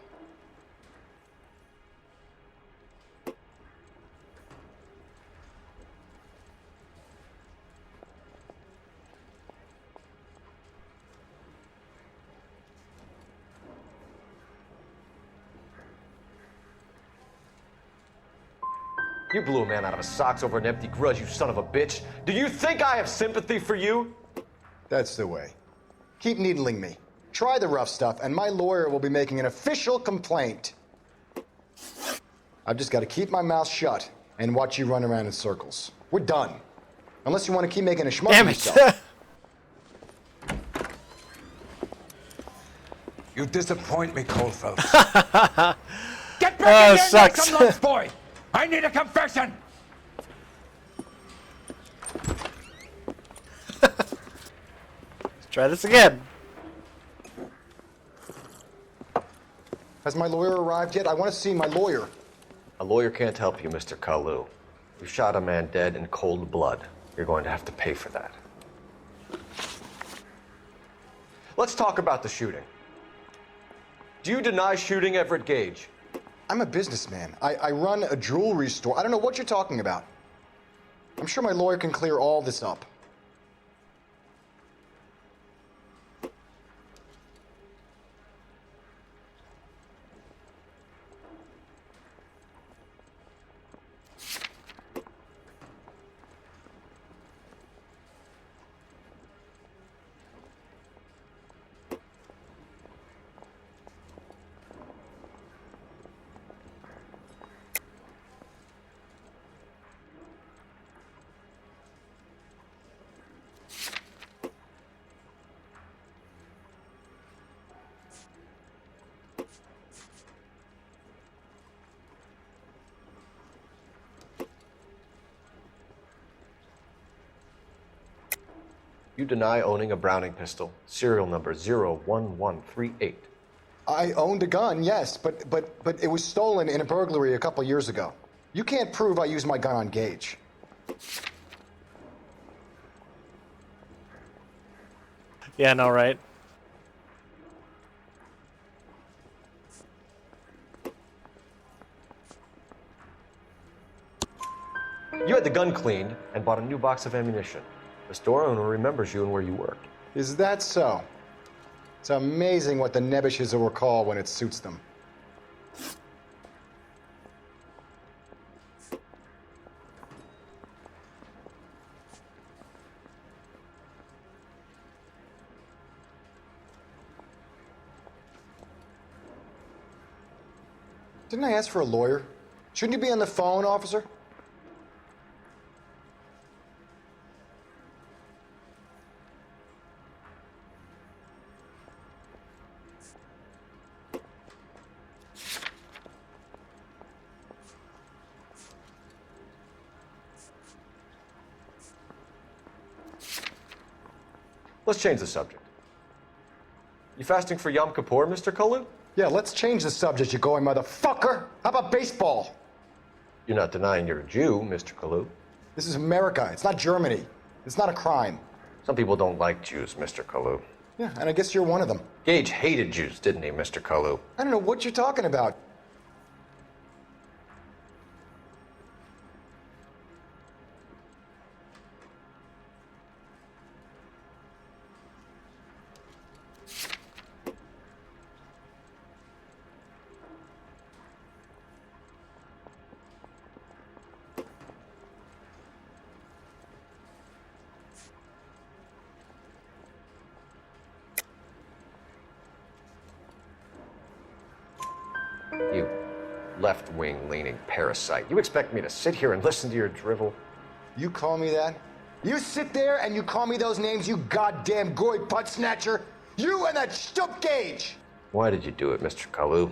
You blew a man out of his socks over an empty grudge, you son of a bitch. Do you think I have sympathy for you? That's the way. Keep needling me. Try the rough stuff, and my lawyer will be making an official complaint. I've just got to keep my mouth shut and watch you run around in circles. We're done. Unless you want to keep making a schmuck of yourself. You disappoint me, Cole Phelps. Get back in there, sucks. some lunch boy! I need a confession! Let's try this again. Has my lawyer arrived yet? I want to see my lawyer. A lawyer can't help you, Mr. Kalu. You shot a man dead in cold blood. You're going to have to pay for that. Let's talk about the shooting. Do you deny shooting Everett Gage? I'm a businessman. I run a jewelry store. I don't know what you're talking about. I'm sure my lawyer can clear all this up. You deny owning a Browning pistol, serial number 01138. I owned a gun, yes, but it was stolen in a burglary a couple years ago. You can't prove I used my gun on Gage. Yeah, no, right? You had the gun cleaned and bought a new box of ammunition. The store owner remembers you and where you worked. Is that so? It's amazing what the nebbishes will recall when it suits them. Didn't I ask for a lawyer? Shouldn't you be on the phone, officer? Let's change the subject. You fasting for Yom Kippur, Mr. Kalu? Yeah, let's change the subject, you going motherfucker. How about baseball? You're not denying you're a Jew, Mr. Kalu. This is America. It's not Germany. It's not a crime. Some people don't like Jews, Mr. Kalu. Yeah, and I guess you're one of them. Gage hated Jews, didn't he, Mr. Kalu? I don't know what you're talking about. You left-wing leaning parasite. You expect me to sit here and listen to your drivel? You call me that? You sit there and you call me those names, you goddamn goy putt snatcher? You and that stup Gage! Why did you do it, Mr. Kalu?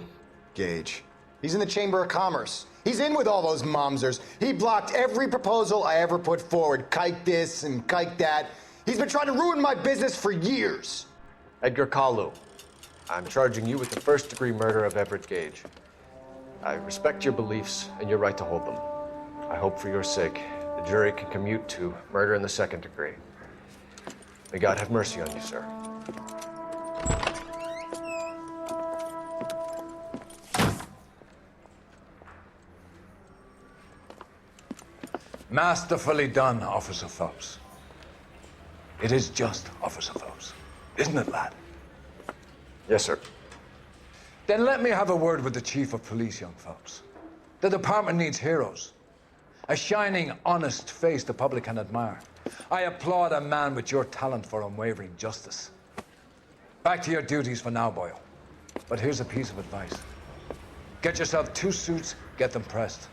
Gage. He's in the Chamber of Commerce. He's in with all those momsers. He blocked every proposal I ever put forward. Kike this and kike that. He's been trying to ruin my business for years. Edgar Kalu, I'm charging you with the first-degree murder of Everett Gage. I respect your beliefs and your right to hold them. I hope for your sake the jury can commute to murder in the second degree. May God have mercy on you, sir. Masterfully done, Officer Phelps. It is just Officer Phelps, isn't it, lad? Yes, sir. Then let me have a word with the Chief of Police, young Phelps. The department needs heroes. A shining, honest face the public can admire. I applaud a man with your talent for unwavering justice. Back to your duties for now, Boyle. But here's a piece of advice. Get yourself 2 suits, get them pressed.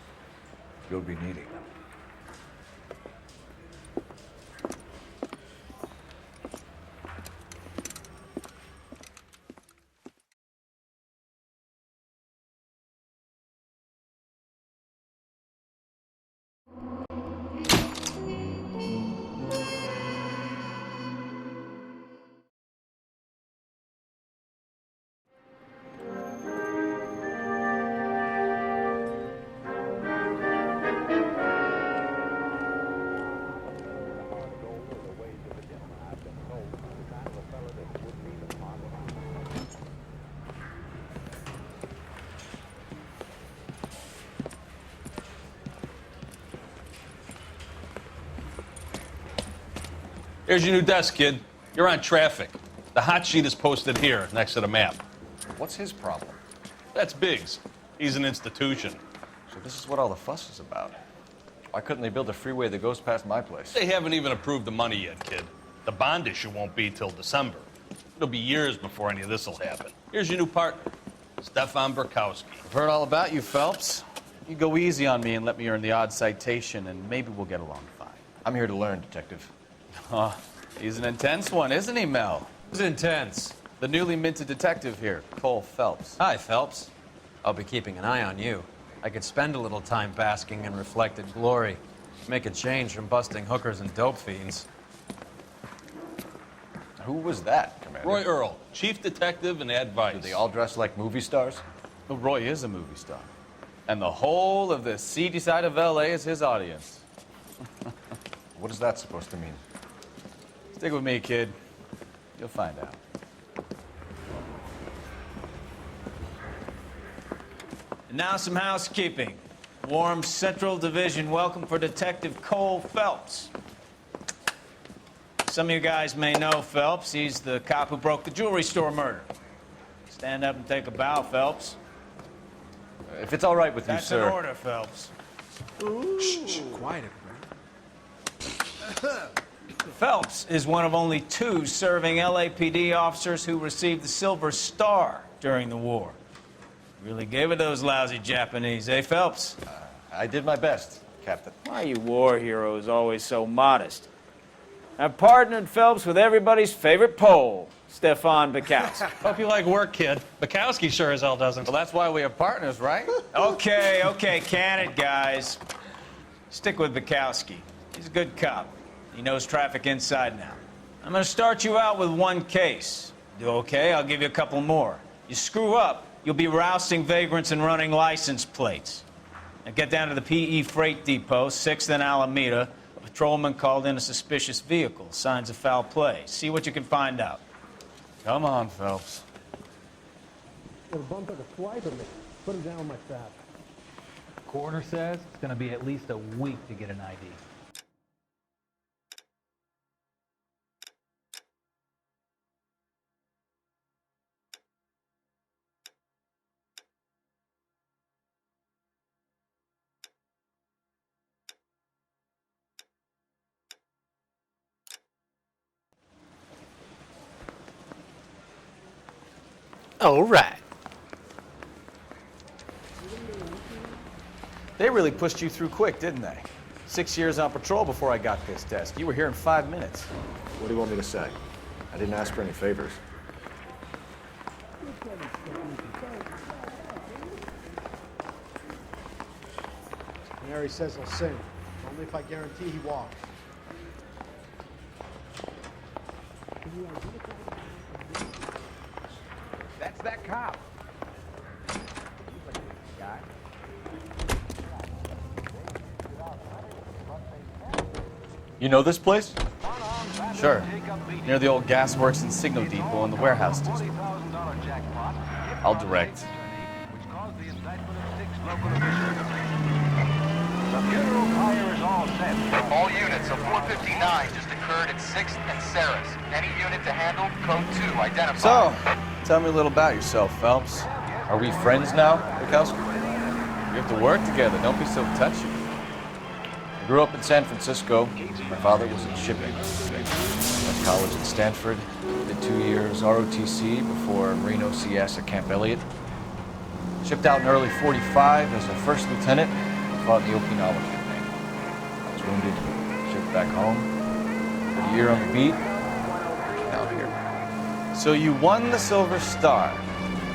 You'll be needing them. Here's your new desk, kid. You're on traffic. The hot sheet is posted here, next to the map. What's his problem? That's Biggs. He's an institution. So this is what all the fuss is about. Why couldn't they build a freeway that goes past my place? They haven't even approved the money yet, kid. The bond issue won't be till December. It'll be years before any of this will happen. Here's your new partner, Stefan Burkowski. I've heard all about you, Phelps. You go easy on me and let me earn the odd citation, and maybe we'll get along fine. I'm here to learn, Detective. Oh, he's an intense one, isn't he, Mel? Who's intense? The newly minted detective here, Cole Phelps. Hi, Phelps. I'll be keeping an eye on you. I could spend a little time basking in reflected glory. Make a change from busting hookers and dope fiends. Who was that, Commander? Roy Earl, chief detective and advice. Do they all dress like movie stars? Well, Roy is a movie star. And the whole of the seedy side of L.A. is his audience. What is that supposed to mean? Stick with me, kid. You'll find out. And now some housekeeping. Warm Central Division welcome for Detective Cole Phelps. Some of you guys may know Phelps. He's the cop who broke the jewelry store murder. Stand up and take a bow, Phelps. If it's all right with you, That's sir. an order, Phelps. Shh, quiet. Phelps is one of only 2 serving LAPD officers who received the Silver Star during the war. Really gave it those lousy Japanese, eh, Phelps? I did my best, Captain. Why are you war heroes always so modest? I've partnered Phelps with everybody's favorite Pole, Stefan Burkowski. Hope you like work, kid. Bukowski sure as hell doesn't. Well, that's why we have partners, right? Okay, can it, guys. Stick with Bukowski. He's a good cop. He knows traffic inside now. I'm gonna start you out with 1 case. Do okay? I'll give you a couple more. You screw up, you'll be rousting vagrants and running license plates. Now get down to the PE Freight Depot, 6th and Alameda. A patrolman called in a suspicious vehicle. Signs of foul play. See what you can find out. Come on, Phelps. Got a bump like a fly for me. Put him down like that. Coroner says it's going to be at least a week to get an ID. All right. They really pushed you through quick, didn't they? 6 years on patrol before I got this desk. You were here in 5 minutes. What do you want me to say? I didn't ask for any favors. Canary says he'll sing. Only if I guarantee he walks. That's that cop. You know this place? Sure. Near the old gasworks and signal depot and the warehouse district. I'll direct. The funeral pyre is all set. All units, a 459 just occurred at 6th and Sarah's. Any unit to handle, code 2, identify. So, tell me a little about yourself, Phelps. Are we friends now, Bukowski? We have to work together. Don't be so touchy. grew up in San Francisco. My father was in shipping. Went to college in Stanford. Did 2 years ROTC before Marine OCS at Camp Elliott. Shipped out in early 45 as a first lieutenant. Fought in the Okinawa campaign. I was wounded. Shipped back home. Did a year on the beat. Now here. So you won the Silver Star.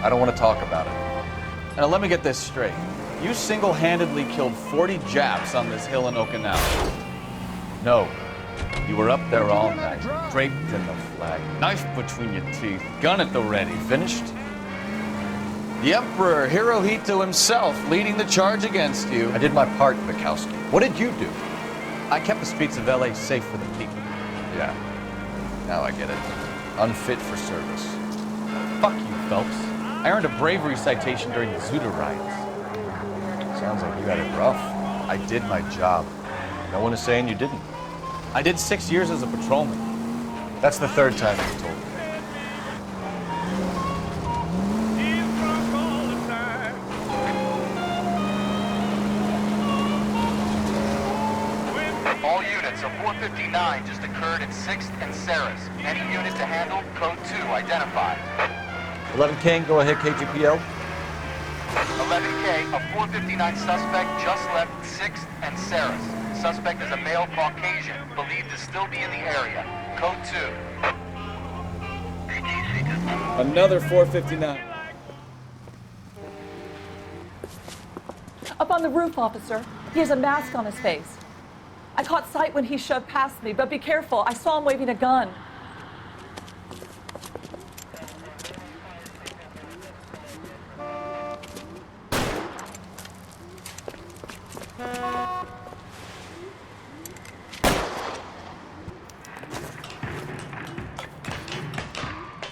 I don't want to talk about it. Now let me get this straight. You single-handedly killed 40 Japs on this hill in Okinawa. No. You were up there all night, draped in the flag, knife between your teeth, gun at the ready. Finished? The Emperor Hirohito himself leading the charge against you. I did my part, Bukowski. What did you do? I kept the streets of LA safe for the people. Yeah. Now I get it. Unfit for service. Fuck you, Phelps. I earned a bravery citation during the Zuda riots. Sounds like you had it rough. I did my job. No one is saying you didn't. I did 6 years as a patrolman. That's the third time you've told me. All units, a 459 just occurred at 6th and Saris. Any unit to handle, code 2 identified. 11 King, go ahead, KGPL. 11K, a 459 suspect just left 6th and Saris. Suspect is a male Caucasian, believed to still be in the area. Code 2. Another 459. Up on the roof, officer. He has a mask on his face. I caught sight when he shoved past me, but be careful. I saw him waving a gun.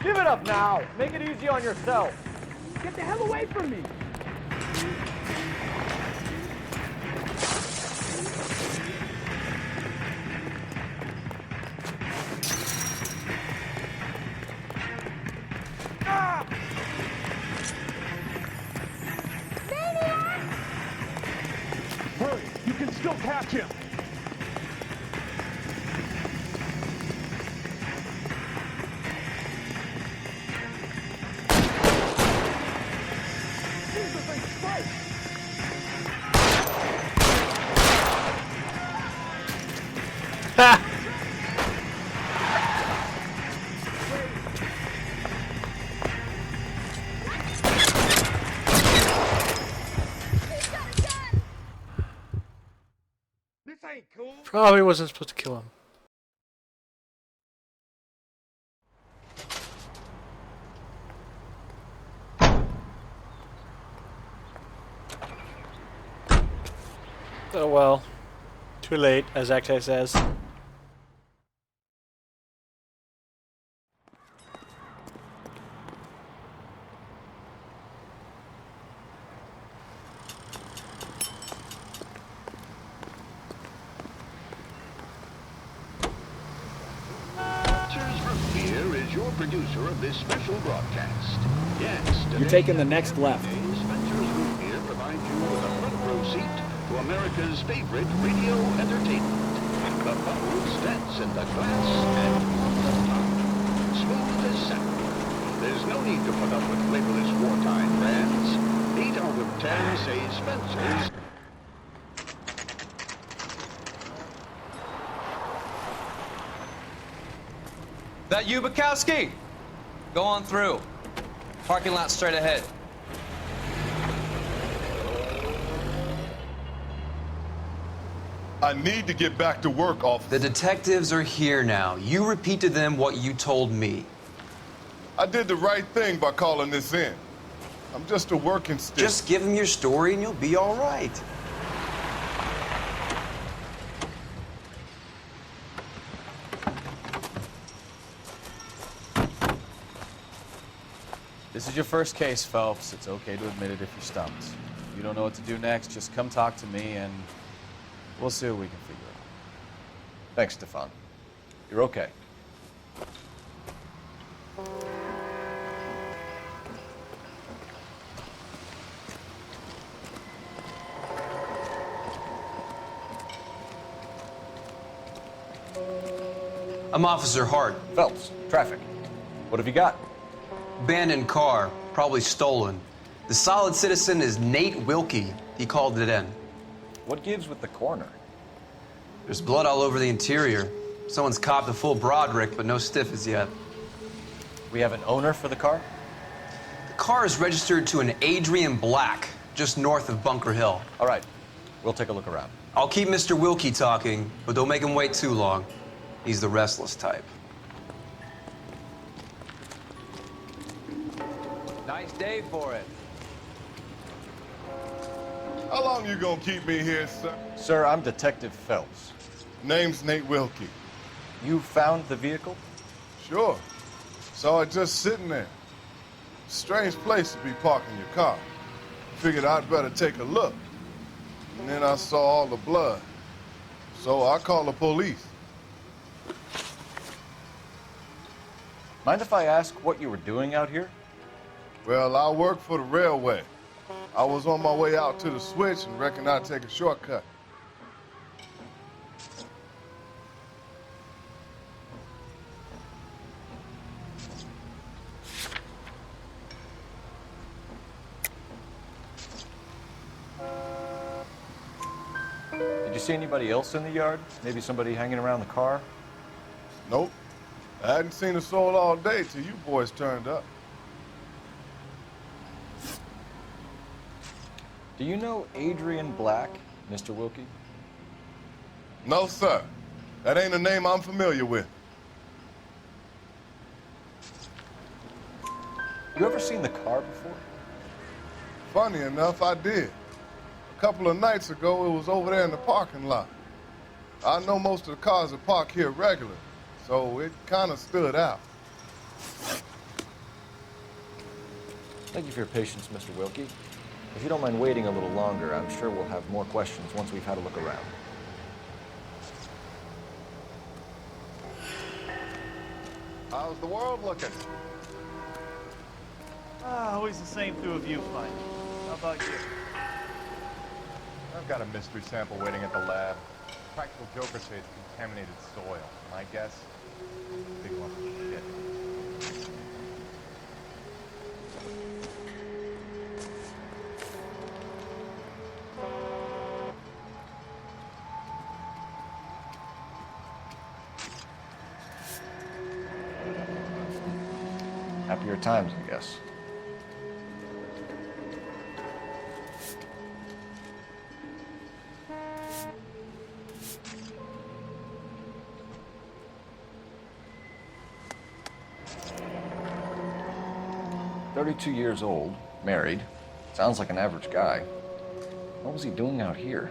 Give it up now. Make it easy on yourself. Get the hell away from me. Hurry, you can still catch him. Probably wasn't supposed to kill him. Oh well. Too late, as Actai says. Producer of this special broadcast. Yes, You're taking the next left. Spencer's Root Beer provides you with a front row seat to America's favorite radio entertainment. The bubbles dance in the glass and smooth as satin. There's no need to put up with flavorless wartime brands. 8 out of 10 say Spencer's. That you, Bukowski? Go on through. Parking lot straight ahead. I need to get back to work, officer. The detectives are here now. You repeat to them what you told me. I did the right thing by calling this in. I'm just a working stick. Just give them your story and you'll be all right. This is your first case, Phelps. It's okay to admit it if you're stumped. If you don't know what to do next, just come talk to me and we'll see what we can figure out. Thanks, Stefan. You're okay. I'm Officer Hart. Phelps, traffic. What have you got? Abandoned car, probably stolen. The solid citizen is Nate Wilkie. He called it in. What gives with the coroner? There's blood all over the interior. Someone's copped a full Broderick, but no stiff as yet. We have an owner for the car? The car is registered to an Adrian Black, just north of Bunker Hill. All right, we'll take a look around. I'll keep Mr. Wilkie talking, but don't make him wait too long. He's the restless type. Nice day for it. How long you gonna keep me here, sir? Sir, I'm Detective Phelps. Name's Nate Wilkie. You found the vehicle? Sure. Saw it just sitting there. Strange place to be parking your car. Figured I'd better take a look. And then I saw all the blood. So I called the police. Mind if I ask what you were doing out here? Well, I work for the railway. I was on my way out to the switch and reckoned I'd take a shortcut. Did you see anybody else in the yard? Maybe somebody hanging around the car? Nope. I hadn't seen a soul all day till you boys turned up. Do you know Adrian Black, Mr. Wilkie? No, sir. That ain't a name I'm familiar with. You ever seen the car before? Funny enough, I did. A couple of nights ago, it was over there in the parking lot. I know most of the cars are parked here regularly, so it kind of stood out. Thank you for your patience, Mr. Wilkie. If you don't mind waiting a little longer, I'm sure we'll have more questions once we've had a look around. How's the world looking? Always the same two of you fight. How about you? I've got a mystery sample waiting at the lab. Practical Joker says contaminated soil. My guess, big lump of shit. Happier times, I guess. "32 years old, married. Sounds like an average guy. What was he doing out here?"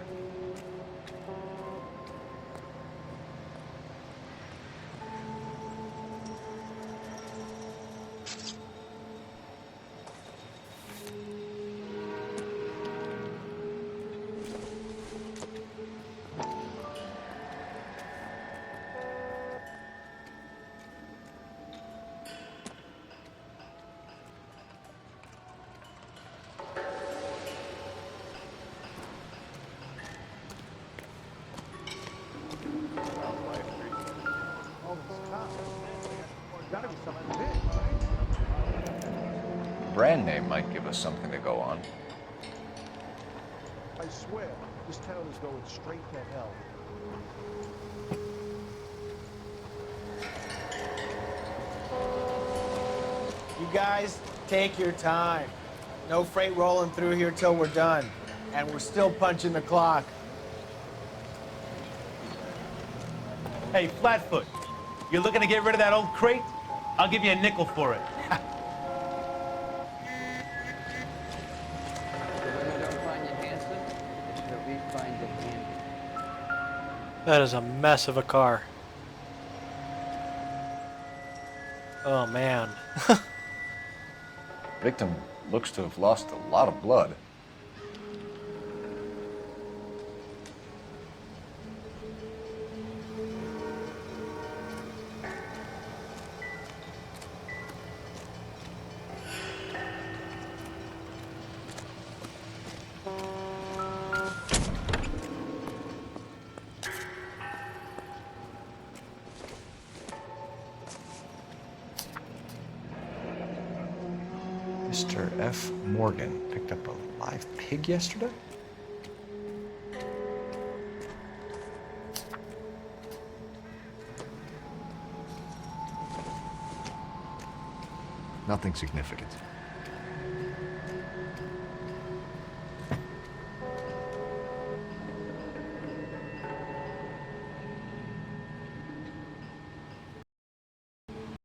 Brand name might give us something to go on. I swear, this town is going straight to hell. You guys, take your time. No freight rolling through here till we're done. And we're still punching the clock. Hey, Flatfoot, you're looking to get rid of that old crate? I'll give you a nickel for it. That is a mess of a car. Oh man. Victim looks to have lost a lot of blood. Mr. F. Morgan picked up a live pig yesterday? Nothing significant.